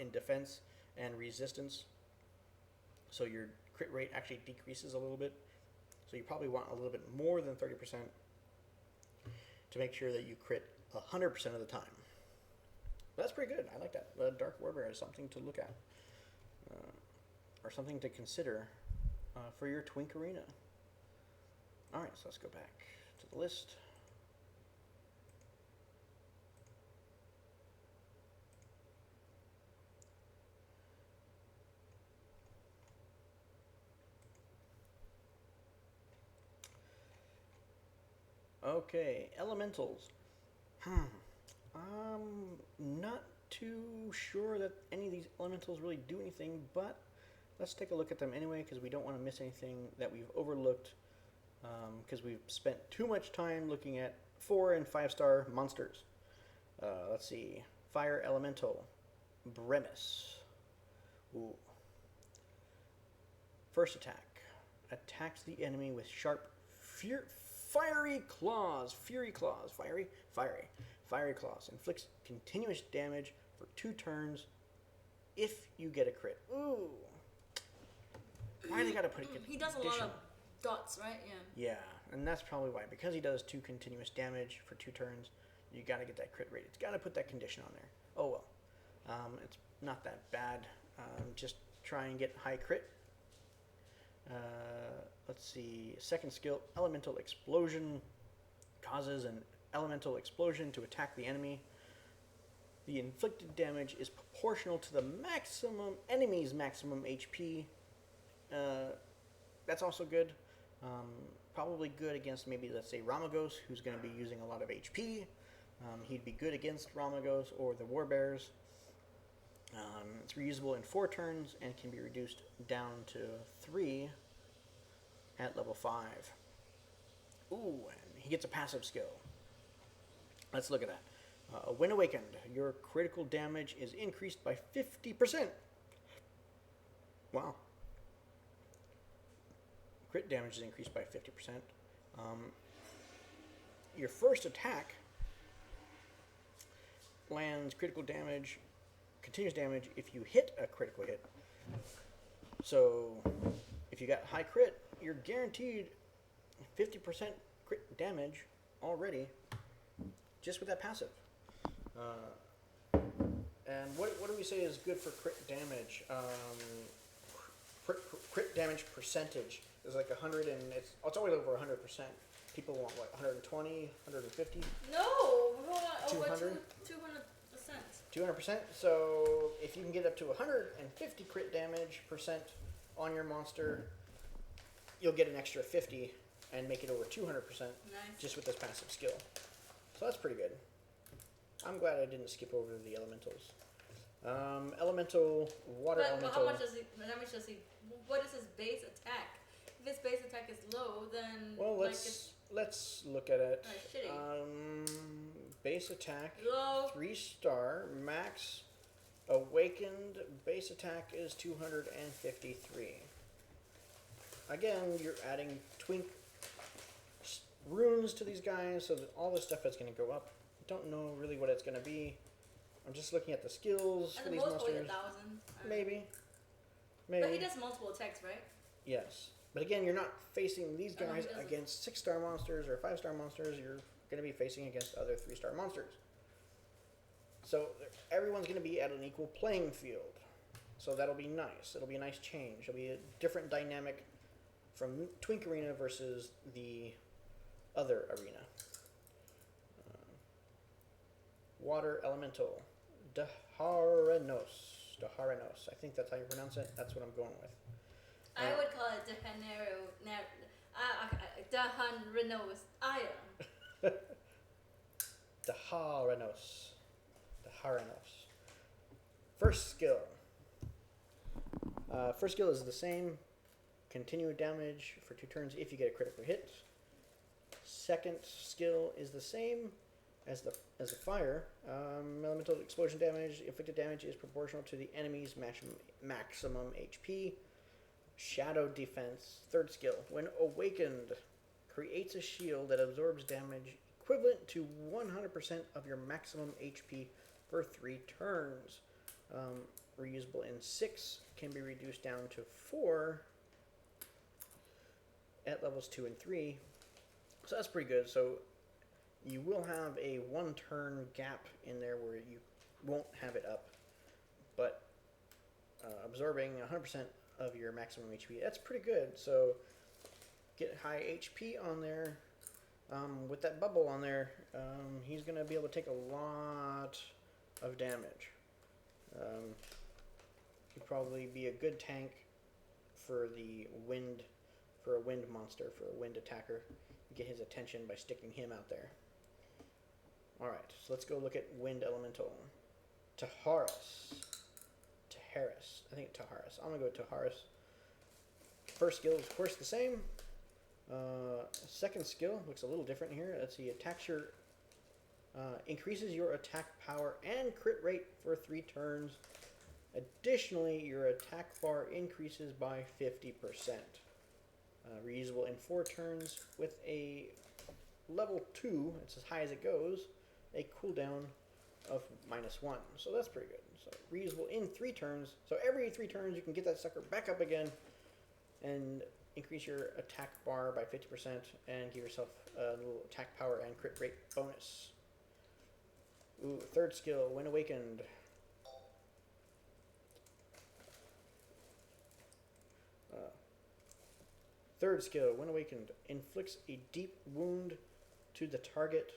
in defense and resistance. So your crit rate actually decreases a little bit. So you probably want a little bit more than 30% to make sure that you crit 100% of the time. But that's pretty good. I like that. The Dark Warbear is something to look at. Or something to consider for your Twink Arena. Alright, so let's go back to the list. Okay, elementals. I'm not too sure that any of these elementals really do anything, but let's take a look at them anyway, because we don't want to miss anything that we've overlooked, because we've spent too much time looking at 4 and 5-star monsters. Let's see. Fire Elemental. Bremis. Ooh. First attack. Attacks the enemy with sharp, fiery claws. Fury claws. Fiery claws. Inflicts continuous damage for 2 turns if you get a crit. Ooh. Why they gotta put it? He does a lot of dots, right? Yeah. Yeah, and that's probably why. Because he does 2 continuous damage for 2 turns, you gotta get that crit rate. It's gotta put that condition on there. Oh well. It's not that bad. Just try and get high crit. Let's see. Second skill, Elemental Explosion. Causes an elemental explosion to attack the enemy. The inflicted damage is proportional to the enemy's maximum HP. That's also good. Probably good against maybe, let's say, Ramagos, who's going to be using a lot of HP. He'd be good against Ramagos or the Warbears. It's reusable in 4 turns and can be reduced down to 3 at level 5. Ooh, and he gets a passive skill. Let's look at that. When awakened, your critical damage is increased by 50%. Wow. Crit damage is increased by 50%. Your first attack lands critical damage, continuous damage if you hit a critical hit. So if you got high crit, you're guaranteed 50% crit damage already just with that passive. And what do we say is good for crit damage? Crit damage percentage is like 100, and it's always over 100%. People want what, 120, 150? No, we want over 200%. 200%. So if you can get up to 150 crit damage percent on your monster, you'll get an extra 50 and make it over 200% just with this passive skill. So that's pretty good. I'm glad I didn't skip over the elementals. Elemental, water elemental. But how much does he? What is his base attack? If his base attack is low, then well, let's look at it. Shitty. Base attack, low. 3-star, max awakened base attack is 253. Again, you're adding Twink runes to these guys, so that all this stuff is going to go up. Don't know really what it's going to be. I'm just looking at the skills for these monsters. 1,000. Maybe. But he does multiple attacks, right? Yes. But again, you're not facing these guys against 6-star monsters or 5-star monsters. You're going to be facing against other 3-star monsters. So everyone's going to be at an equal playing field. So that'll be nice. It'll be a nice change. It'll be a different dynamic from Twink Arena versus the other arena. Water Elemental. Daharanos. Daharanos. I think that's how you pronounce it. That's what I'm going with. I would call it Daharanos. Daharanos. Daharanos. First skill. First skill is the same. Continue damage for 2 turns if you get a critical hit. Second skill is the same as the fire. Elemental explosion damage. Inflicted damage is proportional to the enemy's maximum HP. Shadow defense. Third skill. When awakened, creates a shield that absorbs damage equivalent to 100% of your maximum HP for 3 turns. Reusable in 6. Can be reduced down to 4 at levels 2 and 3. So that's pretty good. So you will have a 1 turn gap in there where you won't have it up, but absorbing 100% of your maximum HP, that's pretty good. So get high HP on there. With that bubble on there, he's going to be able to take a lot of damage. He'd probably be a good tank for the wind, for a wind monster, for a wind attacker. Get his attention by sticking him out there. Alright, so let's go look at Wind Elemental. Taharis. I think Taharis. I'm going to go with Taharis. First skill is, of course, the same. Second skill looks a little different here. Let's see. Attacks your... increases your attack power and crit rate for 3 turns. Additionally, your attack bar increases by 50%. Reusable in 4 turns with a level 2, it's as high as it goes, a cooldown of -1. So that's pretty good. So reusable in 3 turns. So every 3 turns you can get that sucker back up again and increase your attack bar by 50% and give yourself a little attack power and crit rate bonus. Ooh, third skill, when awakened. Third skill, when awakened, inflicts a deep wound to the target,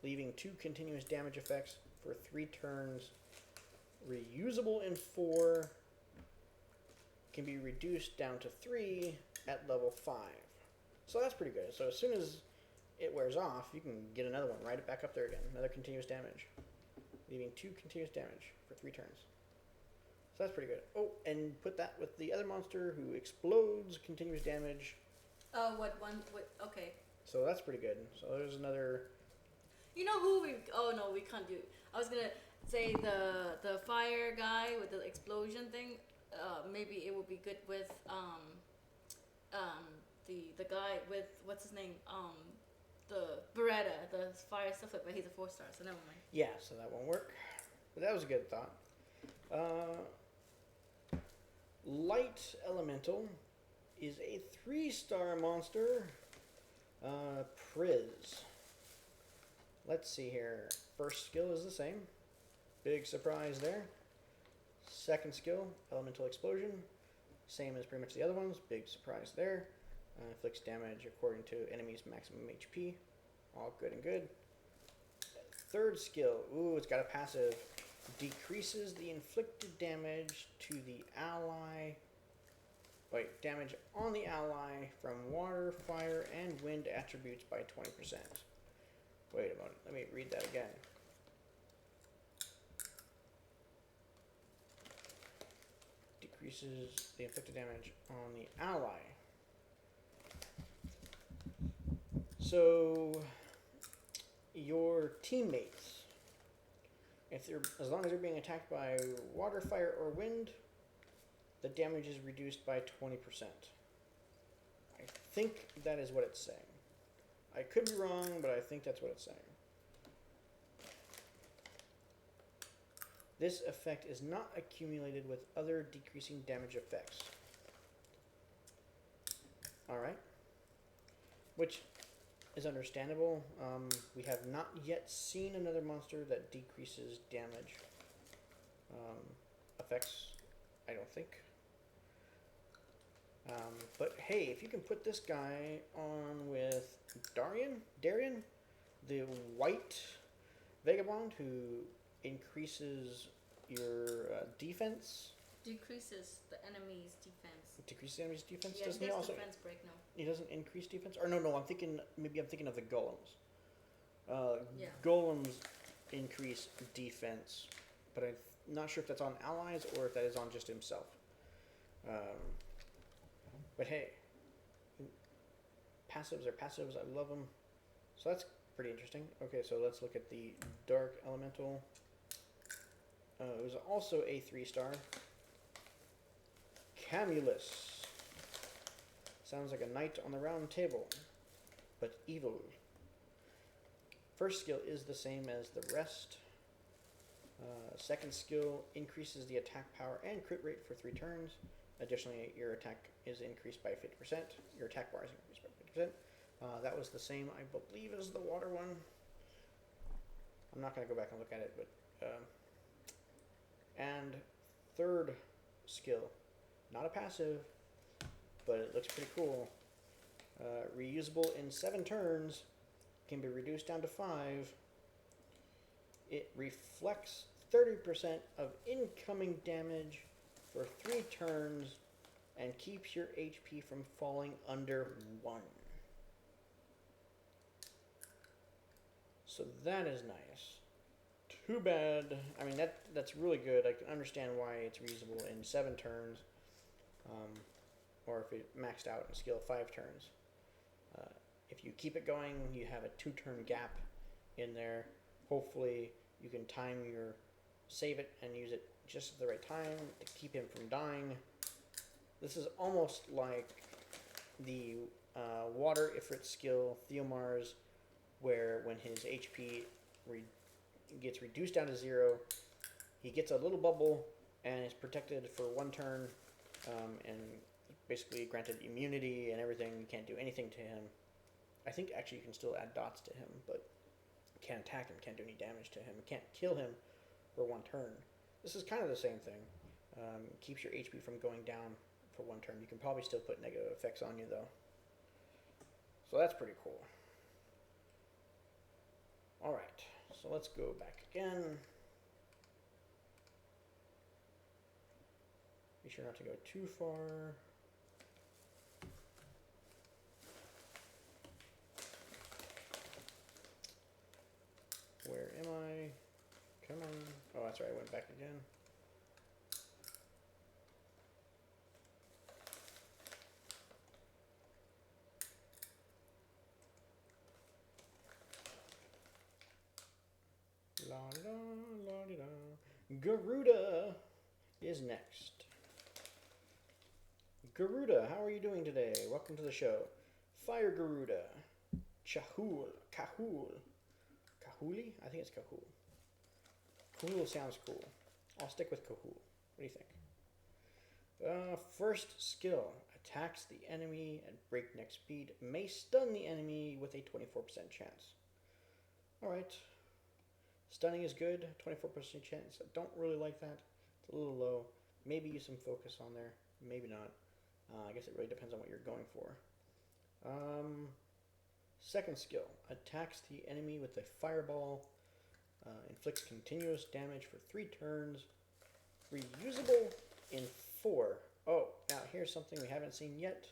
leaving 2 continuous damage effects for 3 turns. Reusable in 4, can be reduced down to 3 at level 5. So that's pretty good. So as soon as it wears off, you can get another one, right it back up there again. Another continuous damage, leaving 2 continuous damage for 3 turns. So that's pretty good. Oh, and put that with the other monster who explodes, continuous damage. Oh, okay. So that's pretty good. So there's another... You know who we... Oh, no, we can't do... I was going to say the fire guy with the explosion thing. Maybe it would be good with the guy with... What's his name? The Beretta, the fire stuff, but he's a 4-star, so never mind. Yeah, so that won't work. But that was a good thought. Light Elemental is a 3-star monster. Priz. Let's see here. First skill is the same. Big surprise there. Second skill, Elemental Explosion. Same as pretty much the other ones. Big surprise there. Inflicts damage according to enemy's maximum HP. All good and good. Third skill. Ooh, it's got a passive. Decreases the inflicted damage to the ally. Wait, damage on the ally from water, fire, and wind attributes by 20%. Wait a moment. Let me read that again. Decreases the inflicted damage on the ally. So your teammates, if they're, as long as they're being attacked by water, fire, or wind, the damage is reduced by 20%. I think that is what it's saying. I could be wrong, but I think that's what it's saying. This effect is not accumulated with other decreasing damage effects. Alright. Which is understandable. We have not yet seen another monster that decreases damage effects, I don't think. But hey, if you can put this guy on with Darian, the white Vagabond, who increases your defense. Decreases the enemy's defense. Decreases the enemy's defense? Yeah, doesn't he also defense break, no. He doesn't increase defense? Or no, I'm thinking of the golems. Yeah. Golems increase defense, but I'm not sure if that's on allies or if that is on just himself. But hey, passives are passives. I love them. So that's pretty interesting. Okay, so let's look at the Dark Elemental. It was also a 3-star. Camulus. Sounds like a knight on the round table, but evil. First skill is the same as the rest. Second skill increases the attack power and crit rate for 3 turns. Additionally, your attack is increased by 50%. Your attack bar is increased by 50%. That was the same, I believe, as the water one. I'm not going to go back and look at it, but... and third skill, not a passive, but it looks pretty cool. Reusable in 7 turns, can be reduced down to 5. It reflects 30% of incoming damage for 3 turns and keeps your HP from falling under 1. So that is nice. Too bad. I mean, that's really good. I can understand why it's reusable in 7 turns, or if it maxed out in skill 5 turns. If you keep it going, you have a 2-turn gap in there. Hopefully, you can save it and use it just at the right time to keep him from dying. This is almost like the Water Ifrit skill, Theomar's, where when his HP gets reduced down to 0, he gets a little bubble and is protected for 1 turn, and basically granted immunity and everything. You can't do anything to him. I think actually you can still add dots to him, but you can't attack him, can't do any damage to him, you can't kill him for 1 turn. This is kind of the same thing. Keeps your HP from going down for 1 turn. You can probably still put negative effects on you though. So that's pretty cool. Alright, so let's go back again. Be sure not to go too far. Where am I? Come on. Oh, that's right, I went back again. La da la di da. Garuda is next. Garuda, how are you doing today? Welcome to the show. Fire Garuda. Kahul. Kahuli? I think it's Kahul. Kahul sounds cool. I'll stick with Kahul. What do you think? First skill. Attacks the enemy at breakneck speed. May stun the enemy with a 24% chance. Alright. Stunning is good. 24% chance. I don't really like that. It's a little low. Maybe use some focus on there. Maybe not. I guess it really depends on what you're going for. Second skill. Attacks the enemy with a fireball. Inflicts continuous damage for 3 turns. Reusable in 4. Oh, now here's something we haven't seen yet.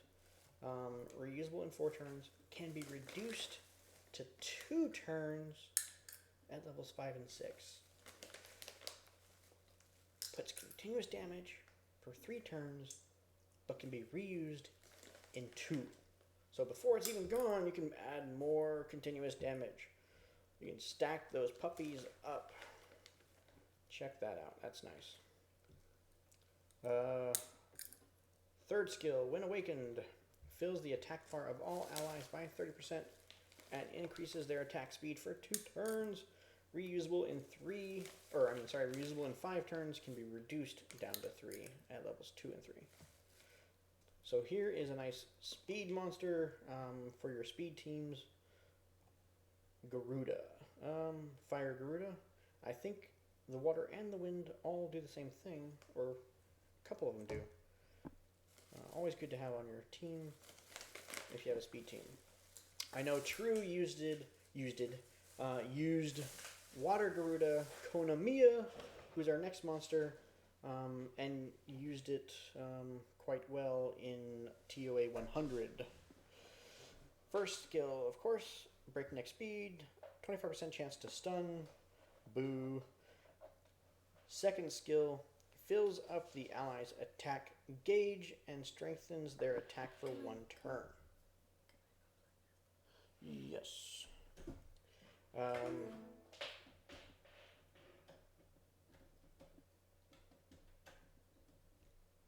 Reusable in 4 turns. Can be reduced to 2 turns at levels 5 and 6. Puts continuous damage for 3 turns, but can be reused in 2. So before it's even gone, you can add more continuous damage. You can stack those puppies up. Check that out. That's nice. Third skill, when awakened, fills the attack bar of all allies by 30% and increases their attack speed for 2 turns. Reusable in 5 turns, can be reduced down to 3 at levels 2 and 3. So here is a nice speed monster for your speed teams. Garuda. Fire Garuda. I think the water and the wind all do the same thing, or a couple of them do. Always good to have on your team if you have a speed team. I know True used Water Garuda Konamiya, who's our next monster, and used it quite well in TOA 100. First skill, of course, breakneck speed, 25% chance to stun. Boo. Second skill, fills up the allies' attack gauge and strengthens their attack for 1 turn. Yes.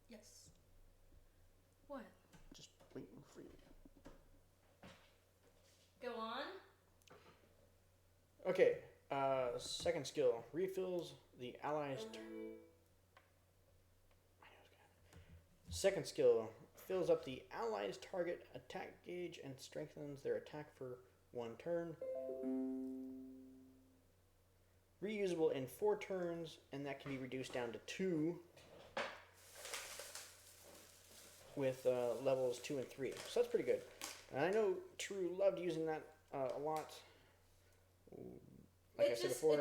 Yes. What? Just waiting for you. Go on. Okay. Second skill, refills the allies' Second skill, fills up the allies' target attack gauge and strengthens their attack for 1 turn. Reusable in 4 turns, and that can be reduced down to 2 with levels 2 and 3. So that's pretty good. And I know True loved using that a lot. Like I said before,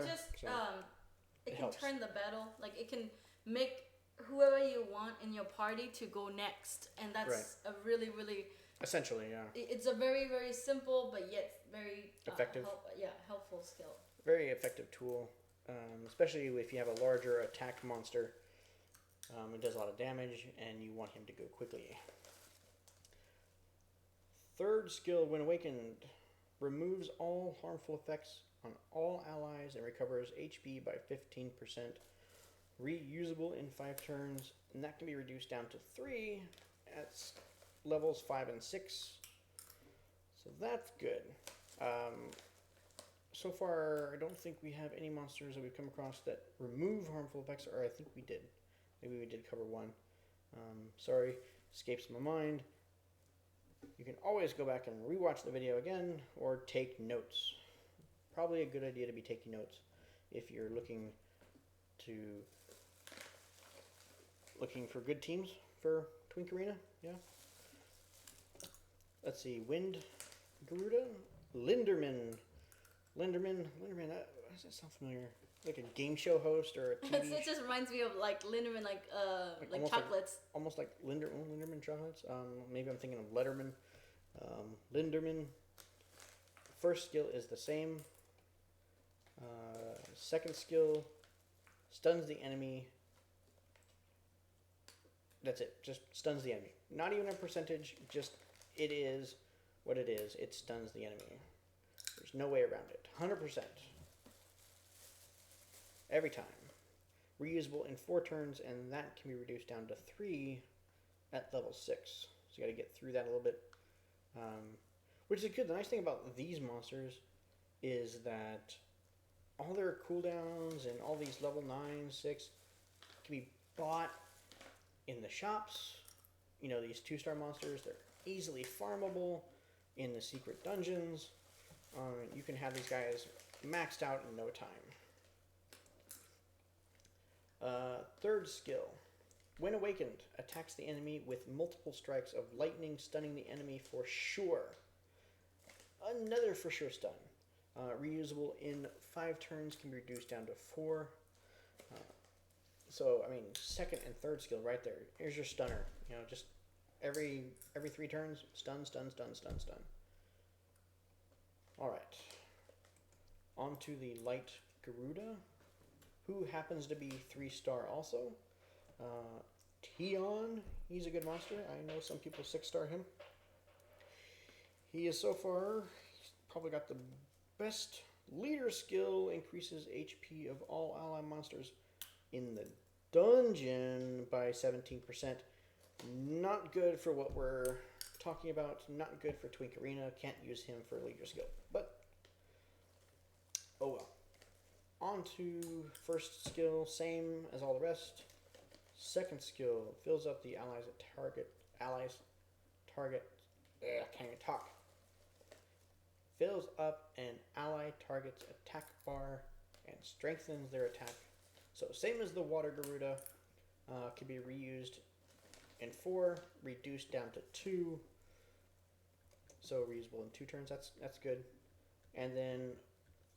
it can turn the battle. Like, it can make whoever you want in your party to go next, and that's a really, really essentially, yeah. It's a very, very simple but yet very effective. Helpful skill. Very effective tool, especially if you have a larger attack monster. It does a lot of damage, and you want him to go quickly. Third skill, when awakened, removes all harmful effects on all allies and recovers HP by 15%. Reusable in 5 turns, and that can be reduced down to 3 at levels 5 and 6. So that's good. So far, I don't think we have any monsters that we've come across that remove harmful effects, or I think we did. Maybe we did cover one. Sorry, escapes my mind. You can always go back and rewatch the video again or take notes. Probably a good idea to be taking notes if you're looking for good teams for Twink Arena. Yeah. Let's see. Wind Garuda, Linderman. Does that sound familiar? Like a game show host or a TV. It just reminds me of like Linderman, like chocolates. Almost like Linderman chocolates. Maybe I'm thinking of Letterman. Linderman. First skill is the same. Second skill, stuns the enemy. That's it. Just stuns the enemy. Not even a percentage. Just it is what it is. It stuns the enemy. There's no way around it. 100%. Every time. Reusable in 4 turns, and that can be reduced down to 3 at level 6. So you got to get through that a little bit. Which is good. The nice thing about these monsters is that all their cooldowns and all these level 9, 6 can be bought in the shops. You know, these 2-star monsters, they're easily farmable in the secret dungeons. You can have these guys maxed out in no time. Third skill. When awakened, attacks the enemy with multiple strikes of lightning, stunning the enemy for sure. Another for sure stun. Reusable in 5 turns, can be reduced down to 4. So, I mean, second and third skill right there. Here's your stunner. You know, just every 3 turns, stun, stun, stun, stun, stun. Alright. On to the Light Garuda, who happens to be 3-star also. Tion, he's a good monster. I know some people 6-star him. He is so far, he's probably got the best leader skill, increases HP of all ally monsters in the dungeon by 17%. Not good for what we're talking about. Not good for Twink Arena. Can't use him for leader skill. But, oh well. On to first skill, same as all the rest. Second skill, fills up the allies target. I can't even talk. Fills up an ally target's attack bar and strengthens their attack. So same as the Water Garuda, can be reused in 4, reduced down to 2. So reusable in 2 turns. That's good. And then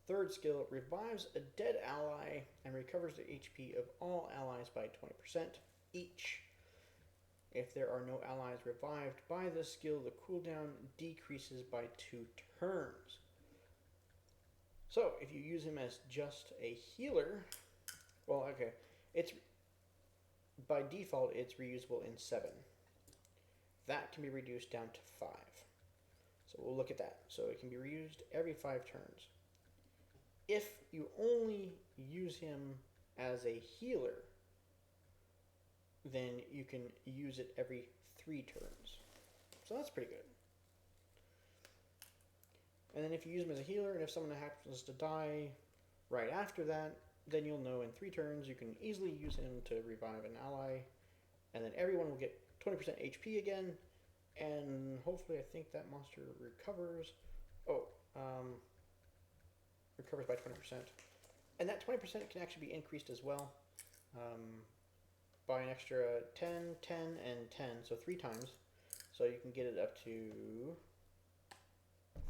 Third skill, revives a dead ally and recovers the HP of all allies by 20% each. If there are no allies revived by this skill, the cooldown decreases by 2 turns. So, if you use him as just a healer, well, okay, it's by default it's reusable in 7. That can be reduced down to 5. So we'll look at that. So it can be reused every 5 turns. If you only use him as a healer, then you can use it every 3 turns. So that's pretty good. And then if you use him as a healer, and if someone happens to die right after that, then you'll know in 3 turns you can easily use him to revive an ally, and then everyone will get 20% HP again, and hopefully I think that monster recovers. Recovers by 20%. And that 20% can actually be increased as well by an extra 10, 10, and 10, so 3 times. So you can get it up to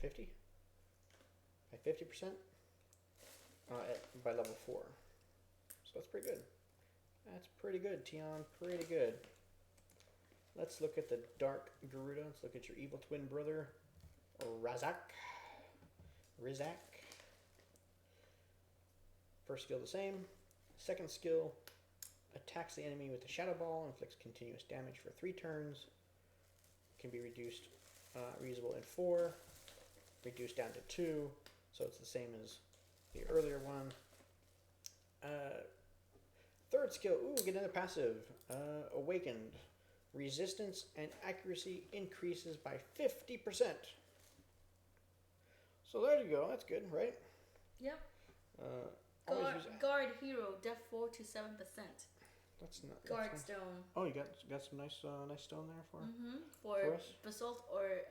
50 by 50% by level 4. So that's pretty good. That's pretty good, Tion. Pretty good. Let's look at the Dark Garuda. Let's look at your evil twin brother, Rizak. First skill the same. Second skill, attacks the enemy with a shadow ball, inflicts continuous damage for 3 turns. Can be reduced, reusable in 4, reduced down to 2, so it's the same as the earlier one. Third skill, get another passive, Awakened. Resistance and accuracy increases by 50%. So there you go. That's good, right? Yep. Guard hero, def 4 to 7%. That's not guard stone. Oh, you got some nice stone there for. For us? Basalt or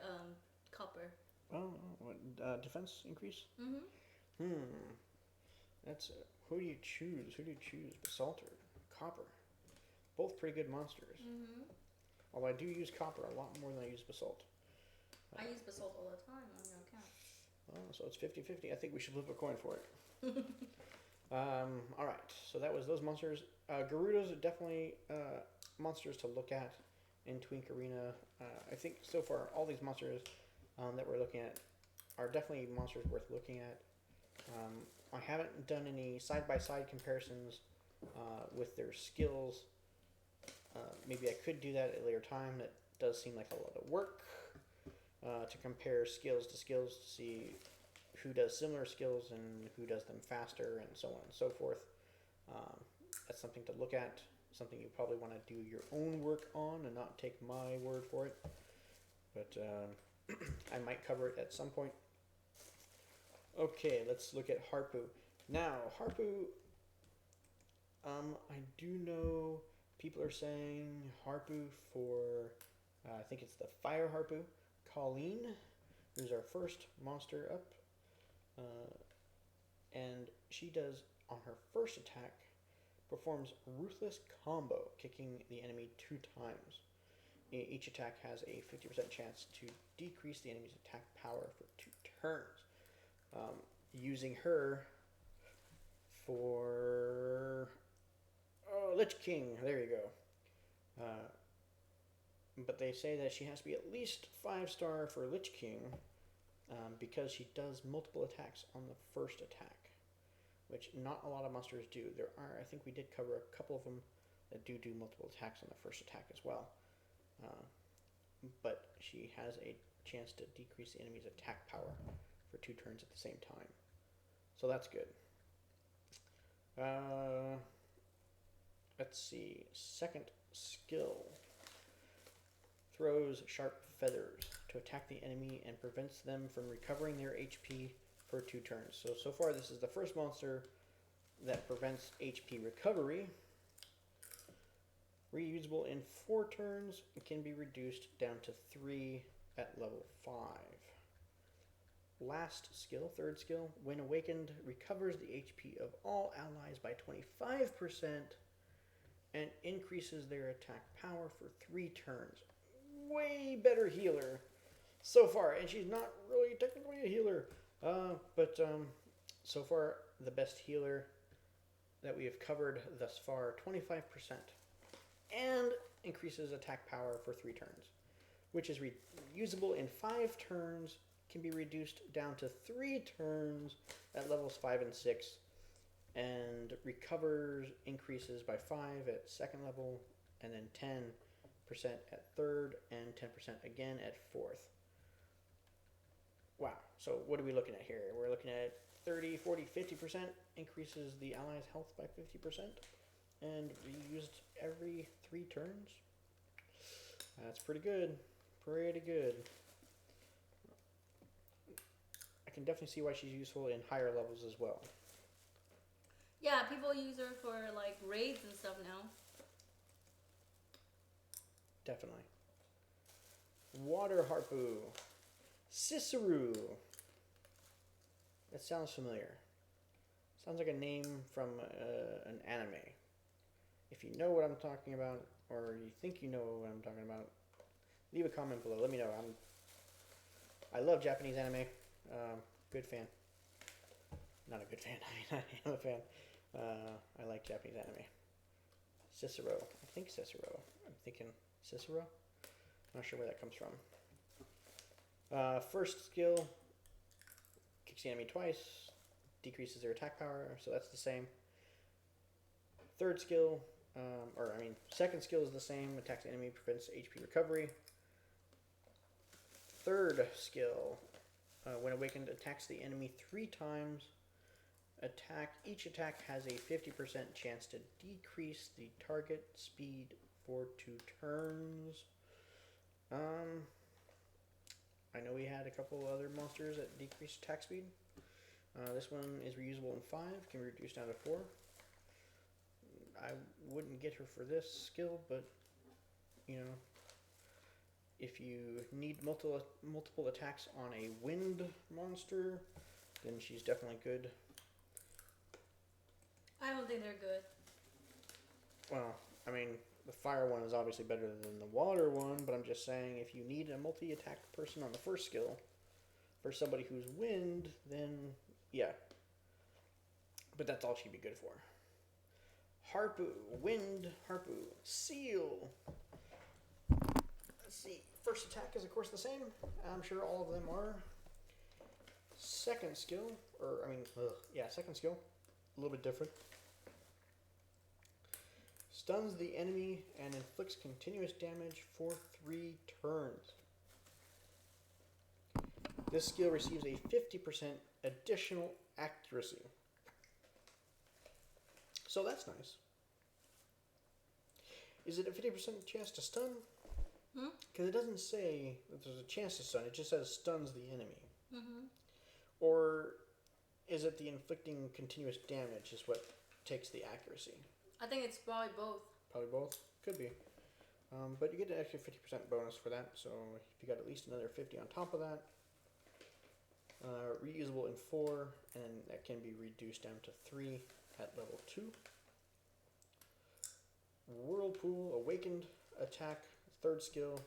copper. Oh, what, defense increase? That's who do you choose? Basalt or copper? Both pretty good monsters. Although I do use copper a lot more than I use basalt. I use basalt all the time on your account. Oh, so it's 50-50. I think we should flip a coin for it. All right, so that was those monsters. Garudas are definitely monsters to look at in Twink Arena. I think so far all these monsters that we're looking at are definitely monsters worth looking at. I haven't done any side-by-side comparisons with their skills. Maybe I could do that at a later time. That does seem like a lot of work to compare skills to see who does similar skills and who does them faster and so on and so forth. That's something to look at, something you probably want to do your own work on and not take my word for it. But I might cover it at some point. Okay, let's look at Harpu. Now, Harpu, I do know people are saying Harpu for, I think it's the Fire Harpu, Colleen, who's our first monster up. And she does, on her first attack, performs Ruthless Combo, kicking the enemy 2 times. Each attack has a 50% chance to decrease the enemy's attack power for 2 turns. Using her for Lich King, there you go. But they say that she has to be at least 5-star for Lich King because she does multiple attacks on the first attack, which not a lot of monsters do. There are, I think we did cover a couple of them that do multiple attacks on the first attack as well. But she has a chance to decrease the enemy's attack power for 2 turns at the same time. So that's good. Let's see. Second skill. Throws sharp feathers to attack the enemy and prevents them from recovering their HP for 2 turns. So far this is the first monster that prevents HP recovery. Reusable in 4 turns. It can be reduced down to 3 at level 5. Last skill, third skill, when awakened, recovers the HP of all allies by 25% and increases their attack power for 3 turns. Way better healer so far, and she's not really technically a healer, but So far, the best healer that we have covered thus far, 25%. And increases attack power for 3 turns, which is usable in 5 turns, can be reduced down to 3 turns at levels 5 and 6, and recovers increases by 5 at 2nd level, and then 10% at 3rd, and 10% again at 4th. Wow, so what are we looking at here? We're looking at 30, 40, 50% increases the allies' health by 50%, and reused every 3 turns. That's pretty good. Pretty good. I can definitely see why she's useful in higher levels as well. Yeah, people use her for like raids and stuff now. Definitely. Water Harpoo. Cicero. That sounds familiar. Sounds like a name from an anime. If you know what I'm talking about, or you think you know what I'm talking about, leave a comment below. Let me know. I love Japanese anime. Good fan. Not a good fan. I am a fan. I like Japanese anime. Cicero. I think Cicero. I'm thinking Cicero. I'm not sure where that comes from. First skill, kicks the enemy twice, decreases their attack power, so that's the same. Third skill, second skill is the same, attacks the enemy, prevents HP recovery. Third skill, when awakened, attacks the enemy 3 times. Each attack has a 50% chance to decrease the target speed for 2 turns. I know we had a couple other monsters that decrease attack speed. This one is reusable in 5, can be reduced down to 4. I wouldn't get her for this skill, but you know, if you need multiple attacks on a wind monster, then she's definitely good. I don't think they're good. Well, I mean, the fire one is obviously better than the water one, but I'm just saying if you need a multi-attack person on the first skill for somebody who's wind, then yeah. But that's all she'd be good for. Harpoo, wind, Harpoo, seal. Let's see. First attack is of course the same. I'm sure all of them are. Second skill, second skill, a little bit different. Stuns the enemy and inflicts continuous damage for 3 turns. This skill receives a 50% additional accuracy. So that's nice. Is it a 50% chance to stun? Because it doesn't say that there's a chance to stun. It just says stuns the enemy. Mm-hmm. Or is it the inflicting continuous damage is what takes the accuracy? I think it's probably both. Probably both? Could be. But you get an extra 50% bonus for that, so if you got at least another 50 on top of that. Reusable in 4, and that can be reduced down to 3 at level 2. Whirlpool, awakened, attack, third skill.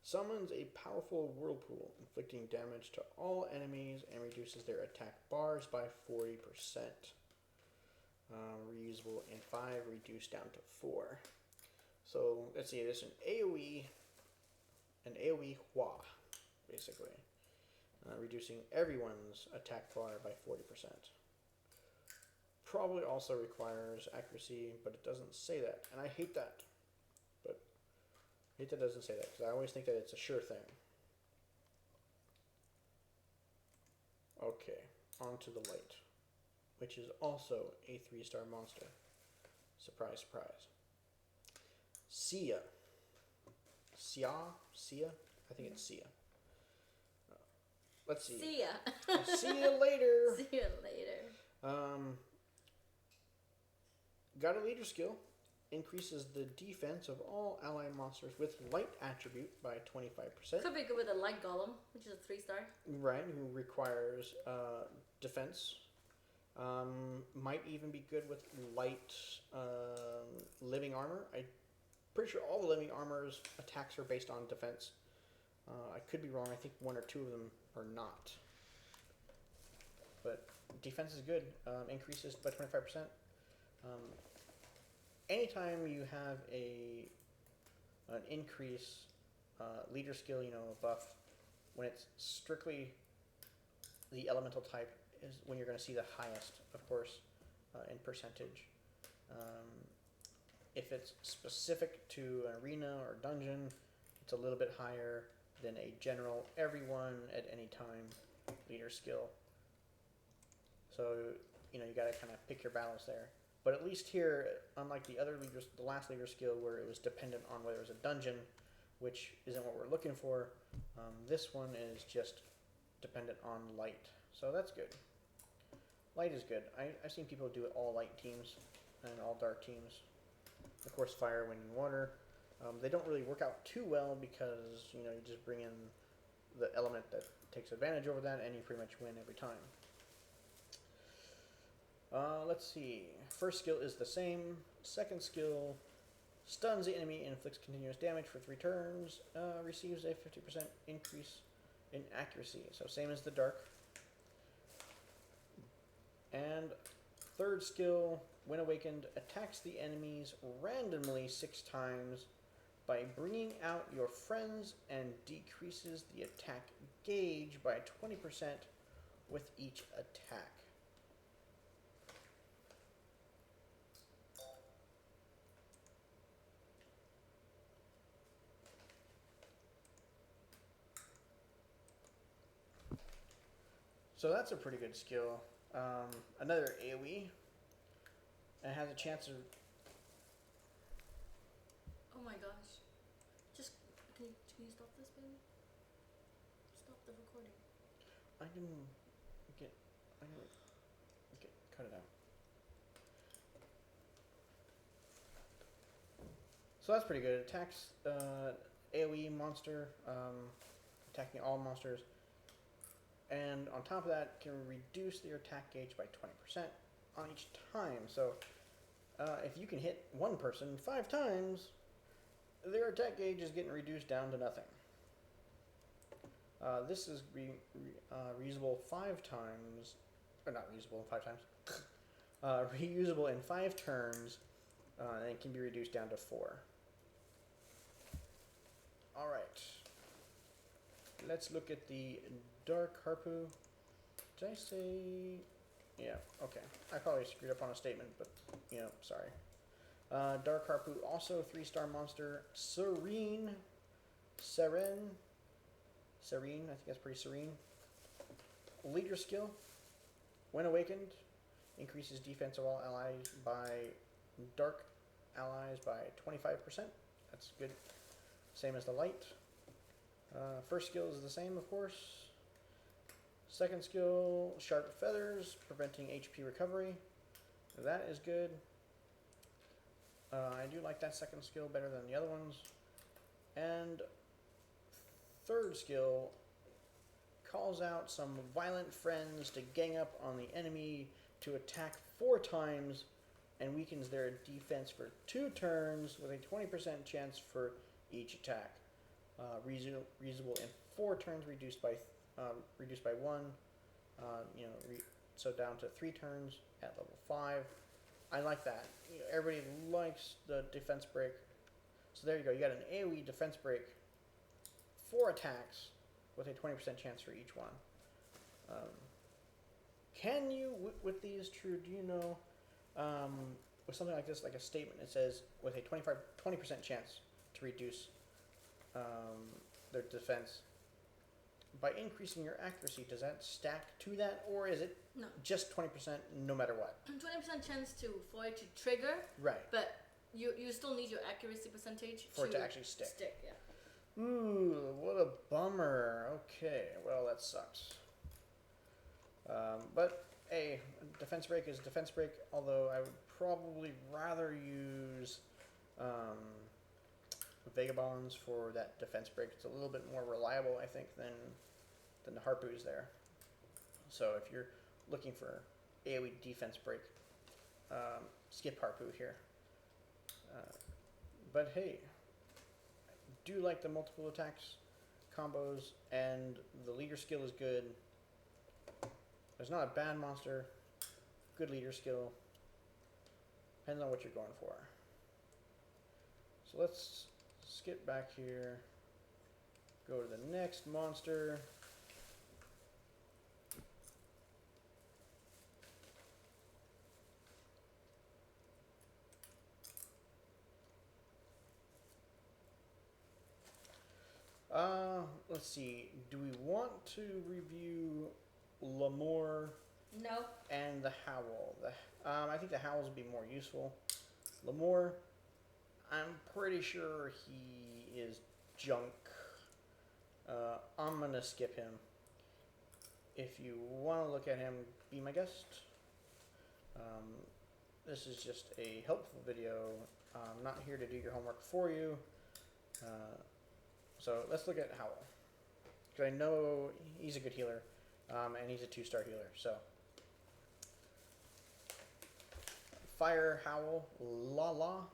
Summons a powerful whirlpool, inflicting damage to all enemies and reduces their attack bars by 40%. Reusable in 5, reduced down to 4. So let's see, there's an AoE Hua, basically. Reducing everyone's attack bar by 40%. Probably also requires accuracy, but it doesn't say that. And I hate that. But I hate that it doesn't say that, because I always think that it's a sure thing. Okay, on to the light, which is also a 3-star monster. Surprise, surprise. Sia. Sia? I think it's Sia. Let's see. See ya. See you later. See you later. Got a leader skill. Increases the defense of all allied monsters with light attribute by 25%. Could be good with a light golem, which is a 3-star. Right, who requires defense. Might even be good with light living armor. I'm pretty sure all the living armor's attacks are based on defense. I could be wrong. I think 1 or 2 of them are not. But defense is good. Increases by 25%. Anytime you have an increase, leader skill, a buff, when it's strictly the elemental type is when you're going to see the highest, of course, in percentage. If it's specific to an arena or dungeon, it's a little bit higher than a general everyone at any time leader skill. So, you got to kind of pick your battles there. But at least here, unlike the other leaders, the last leader skill where it was dependent on whether it was a dungeon, which isn't what we're looking for, this one is just dependent on light. So that's good. Light is good. I've seen people do it all light teams and all dark teams. Of course, fire, wind, and water. They don't really work out too well because, you just bring in the element that takes advantage over that and you pretty much win every time. Let's see. First skill is the same. Second skill stuns the enemy and inflicts continuous damage for 3 turns. Receives a 50% increase in accuracy. So same as the dark. And third skill, when awakened, attacks the enemies randomly 6 times by bringing out your friends and decreases the attack gauge by 20% with each attack. So that's a pretty good skill. Another AoE. And it has a chance of... Oh my gosh. Just, can you stop this, baby? Stop the recording. I can cut it out. So that's pretty good. It attacks AoE monster, attacking all monsters. And on top of that, can reduce their attack gauge by 20% on each time. So if you can hit one person 5 times, their attack gauge is getting reduced down to nothing. This is reusable 5 times, or not reusable 5 times, reusable in 5 turns, and it can be reduced down to 4. All right. Let's look at the Dark Harpu. Did I say... Yeah, okay. I probably screwed up on a statement, but, sorry. Dark Harpu, also 3-star monster. Serene, I think that's pretty serene. Leader skill. When awakened, increases defense of all allies by dark allies by 25%. That's good. Same as the light. First skill is the same, of course. Second skill, sharp feathers, preventing HP recovery. That is good. I do like that second skill better than the other ones. And third skill, calls out some violent friends to gang up on the enemy to attack 4 times and weakens their defense for 2 turns with a 20% chance for each attack. Reusable in 4 turns, reduced by 1. So down to 3 turns at level 5. I like that. Everybody likes the defense break. So there you go. You got an AoE defense break, 4 attacks with a 20% chance for each one. Can you, with these, True, do you know, with something like this, like a statement, it says with a 20% chance to reduce their defense. By increasing your accuracy, does that stack to that, or is it just 20% no matter what? 20% chance for it to trigger. Right. But you still need your accuracy percentage for it to actually stick. Yeah. Ooh, what a bummer. Okay, well that sucks. But hey, defense break is defense break. Although I would probably rather use Vagabonds for that defense break. It's a little bit more reliable, I think, than the Harpus there. So if you're looking for AoE defense break, skip Harpu here. But hey, I do like the multiple attacks combos, and the leader skill is good. There's not a bad monster. Good leader skill. Depends on what you're going for. So let's skip back here. Go to the next monster. Let's see. Do we want to review Lamore? No. And the Howl. I think the Howls would be more useful. Lamore, I'm pretty sure he is junk. I'm gonna skip him. If you want to look at him, be my guest. This is just a helpful video. I'm not here to do your homework for you. So let's look at Howl. Because I know he's a good healer, and he's a 2-star healer. So, Fire Howl, la.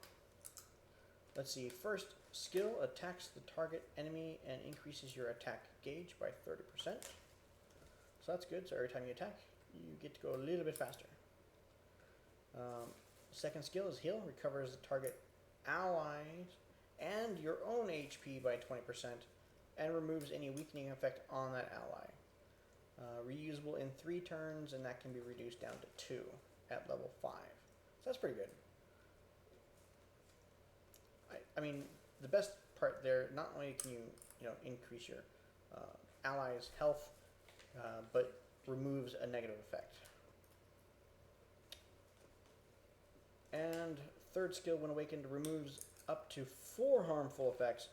Let's see. First skill attacks the target enemy and increases your attack gauge by 30%. So that's good. So every time you attack, you get to go a little bit faster. Second skill is Heal, recovers the target allies and your own HP by 20%, and removes any weakening effect on that ally. Reusable in 3 turns, and that can be reduced down to 2 at level 5. So that's pretty good. I mean, the best part there, not only can you increase your allies' health, but removes a negative effect. And third skill, when awakened, removes up to 4 harmful effects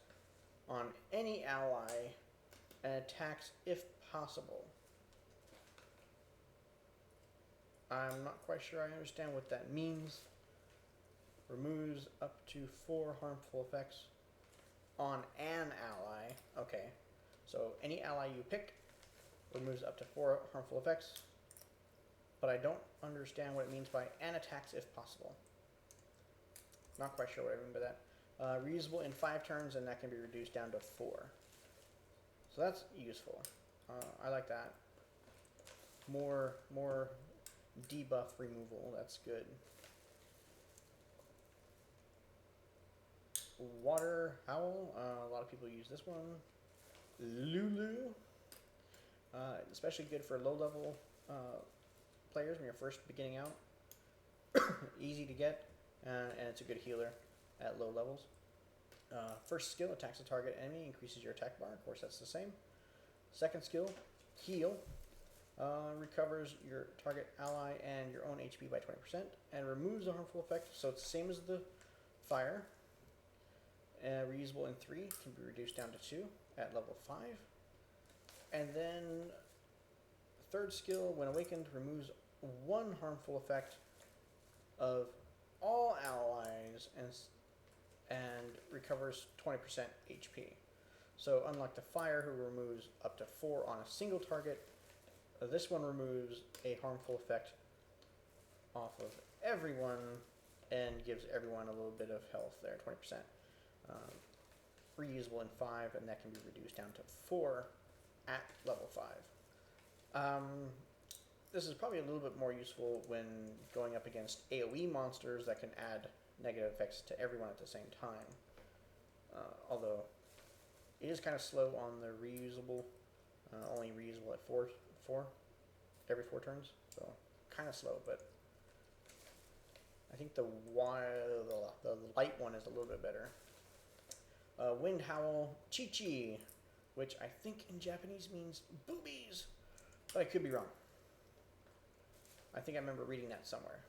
on any ally and attacks if possible. I'm not quite sure I understand what that means. Removes up to 4 harmful effects on an ally. Okay, so any ally you pick removes up to 4 harmful effects, but I don't understand what it means by and attacks if possible. Not quite sure what I mean by that. Reusable in 5 turns, and that can be reduced down to 4. So that's useful. I like that. More debuff removal. That's good. Water Howl. A lot of people use this one. Lulu. Especially good for low-level players when you're first beginning out. Easy to get, and it's a good healer at low levels. First skill, attacks a target enemy, increases your attack bar. Of course, that's the same. Second skill, Heal. Recovers your target ally and your own HP by 20%, and removes a harmful effect. So it's the same as the Fire. Reusable in 3, can be reduced down to 2 at level 5. And then third skill, when awakened, removes 1 harmful effect of all allies and recovers 20% HP. So unlike the Fire, who removes up to 4 on a single target, this one removes a harmful effect off of everyone and gives everyone a little bit of health there, 20%. Reusable in 5, and that can be reduced down to 4 at level 5. This is probably a little bit more useful when going up against AoE monsters that can add negative effects to everyone at the same time. Although it is kind of slow on the reusable, only reusable at 4 every 4 turns, so kind of slow. But I think the light one is a little bit better. Wind Howl Chi-Chi, which I think in Japanese means boobies, but I could be wrong. I think I remember reading that somewhere.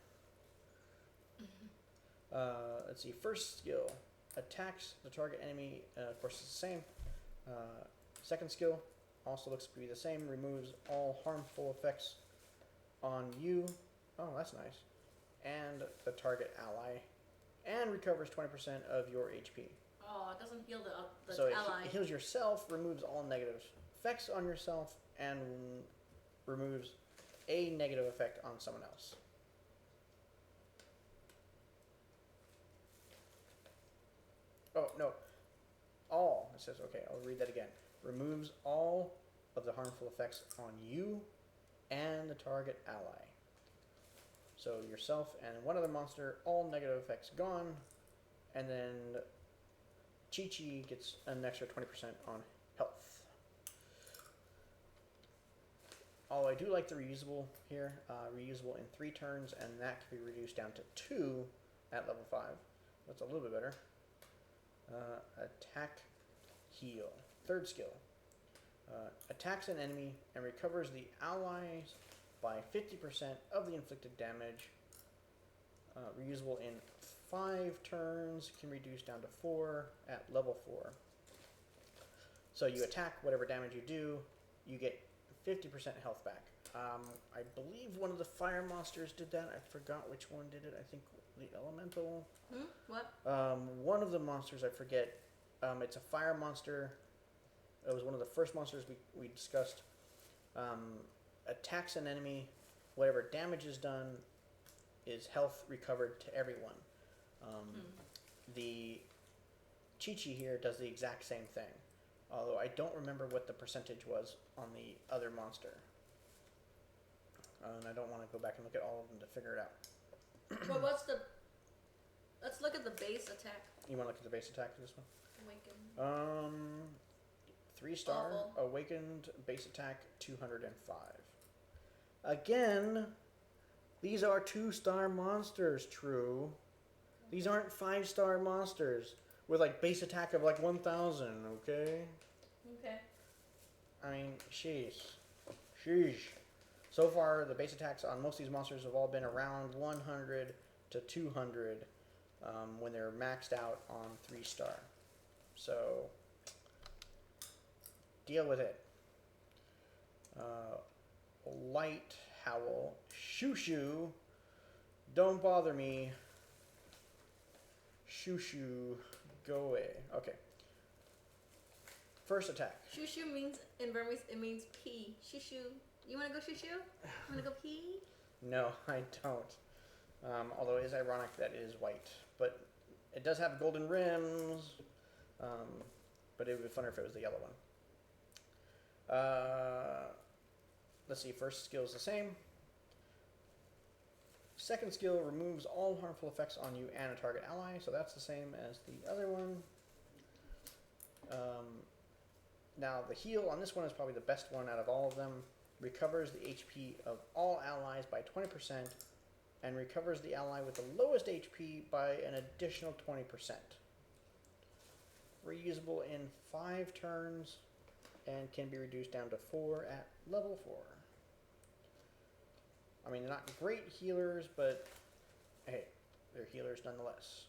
Let's see. First skill, attacks the target enemy. Of course, it's the same. Second skill also looks to be the same. Removes all harmful effects on you. Oh, that's nice. And the target ally, and recovers 20% of your HP. Oh, it doesn't heal the so ally. It heals yourself, removes all negative effects on yourself, and removes a negative effect on someone else. Oh, no. All. It says, okay, I'll read that again. Removes all of the harmful effects on you and the target ally. So yourself and one other monster, all negative effects gone, and then Chi-Chi gets an extra 20% on health. Although I do like the reusable here, reusable in 3 turns, and that can be reduced down to 2 at level 5. That's a little bit better. Attack, heal. Third skill. Attacks an enemy and recovers the allies by 50% of the inflicted damage. Reusable in 5 turns, can reduce down to 4 at level 4. So you attack, whatever damage you do, you get 50% health back. I believe one of the fire monsters did that. I forgot which one did it. I think the elemental. What? One of the monsters, I forget. It's a fire monster. It was one of the first monsters we discussed. Attacks an enemy. Whatever damage is done is health recovered to everyone. The Chi-Chi here does the exact same thing. Although I don't remember what the percentage was on the other monster. And I don't want to go back and look at all of them to figure it out. Well, let's look at the base attack. You want to look at the base attack for this one? Awakened. 3-star, awakened, base attack, 205. Again, these are 2-star monsters, true. These aren't 5-star monsters with like base attack of like 1,000, okay? Okay. I mean, sheesh. So far, the base attacks on most of these monsters have all been around 100 to 200 when they're maxed out on 3-star. So, deal with it. Light Howl. Shoo-shoo. Don't bother me. Shoo-shoo. Go away. Okay. First attack. Shoo-shoo means, in Burmese, it means pee. Shoo-shoo. You want to go shoo-shoo? You want to go pee? No, I don't. Although it is ironic that it is white. But it does have golden rims. But it would be funner if it was the yellow one. Let's see. First skill is the same. Second skill removes all harmful effects on you and a target ally. So that's the same as the other one. Now the heal on this one is probably the best one out of all of them. Recovers the HP of all allies by 20% and recovers the ally with the lowest HP by an additional 20%. Reusable in 5 turns and can be reduced down to 4 at level 4. I mean, they're not great healers, but hey, they're healers nonetheless.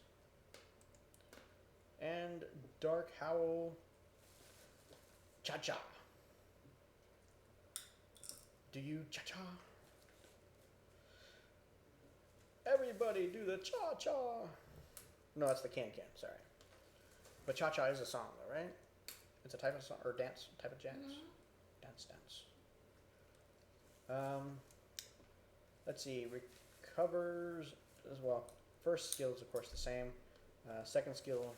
And Dark Howl. Cha-cha. Do you cha-cha? Everybody do the cha-cha. No, that's the can-can, sorry. But cha-cha is a song, though, right? It's a type of song, or dance, type of dance. Mm-hmm. Dance. Let's see, recovers as well. First skill is, of course, the same. Second skill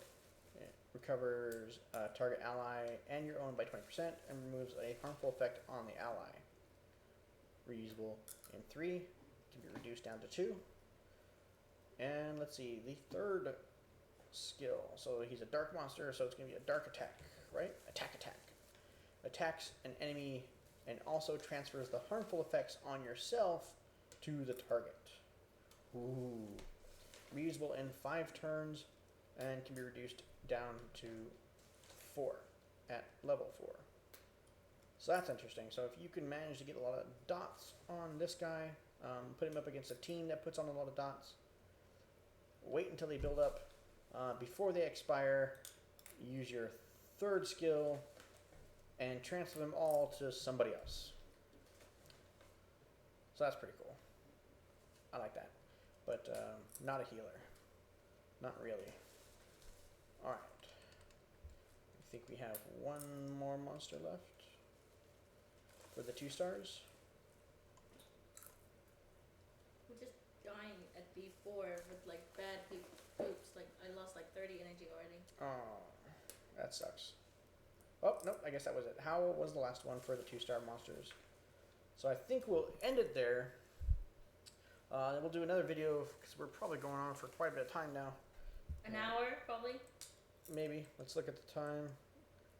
recovers target ally and your own by 20% and removes a harmful effect on the ally. Reusable in 3, can be reduced down to 2. And let's see, the third skill. So he's a dark monster, so it's going to be a dark attack, right? Attack. Attacks an enemy and also transfers the harmful effects on yourself to the target. Ooh. Reusable in 5 turns and can be reduced down to 4 at level 4. So that's interesting. So if you can manage to get a lot of dots on this guy, put him up against a team that puts on a lot of dots, wait until they build up. Before they expire, use your third skill and transfer them all to somebody else. So that's pretty cool. I like that. But not a healer. Not really. Alright. I think we have one more monster left for the 2 stars. We're just dying at B4 with like bad poops. Like I lost like 30 energy already. Oh, that sucks. Oh, nope, I guess that was it. How was the last one for the 2-star monsters? So I think we'll end it there. We'll do another video because we're probably going on for quite a bit of time now. An hour, probably? Maybe. Let's look at the time.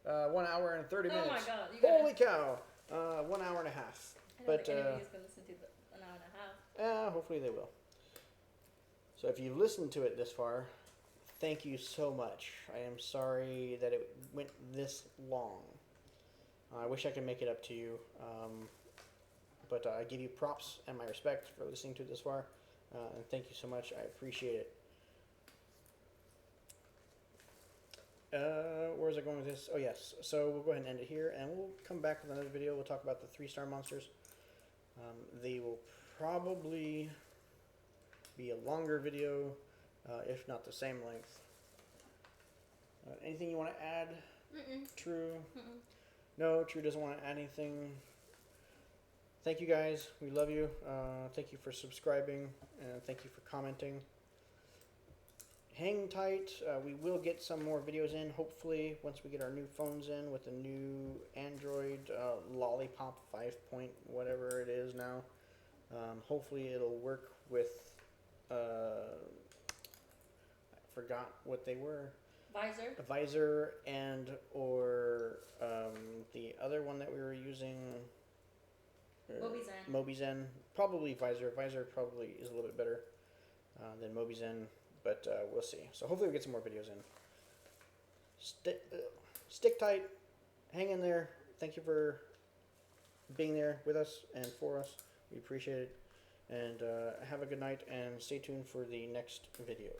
1 hour and 30 minutes. Oh my god. Holy cow. 1 hour and a half. I don't think anybody's going to listen to an hour and a half. Hopefully they will. So if you've listened to it this far, thank you so much. I am sorry that it went this long. I wish I could make it up to you. But I give you props and my respect for listening to it this far. And thank you so much. I appreciate it. Where is I going with this? Oh, yes. So we'll go ahead and end it here. And we'll come back with another video. We'll talk about the 3-star monsters. They will probably be a longer video, if not the same length. Anything you want to add? True? No, True doesn't want to add anything. Thank you guys. We love you. Thank you for subscribing, and thank you for commenting. Hang tight. We will get some more videos in, hopefully, once we get our new phones in with the new Android Lollipop 5 point whatever it is now. Hopefully it'll work with, I forgot what they were. Visor. A visor and or the other one that we were using. Mobizen. Probably Visor. Visor probably is a little bit better than Mobizen, but we'll see. So hopefully we get some more videos in. Stick tight. Hang in there. Thank you for being there with us and for us. We appreciate it. And have a good night and stay tuned for the next video.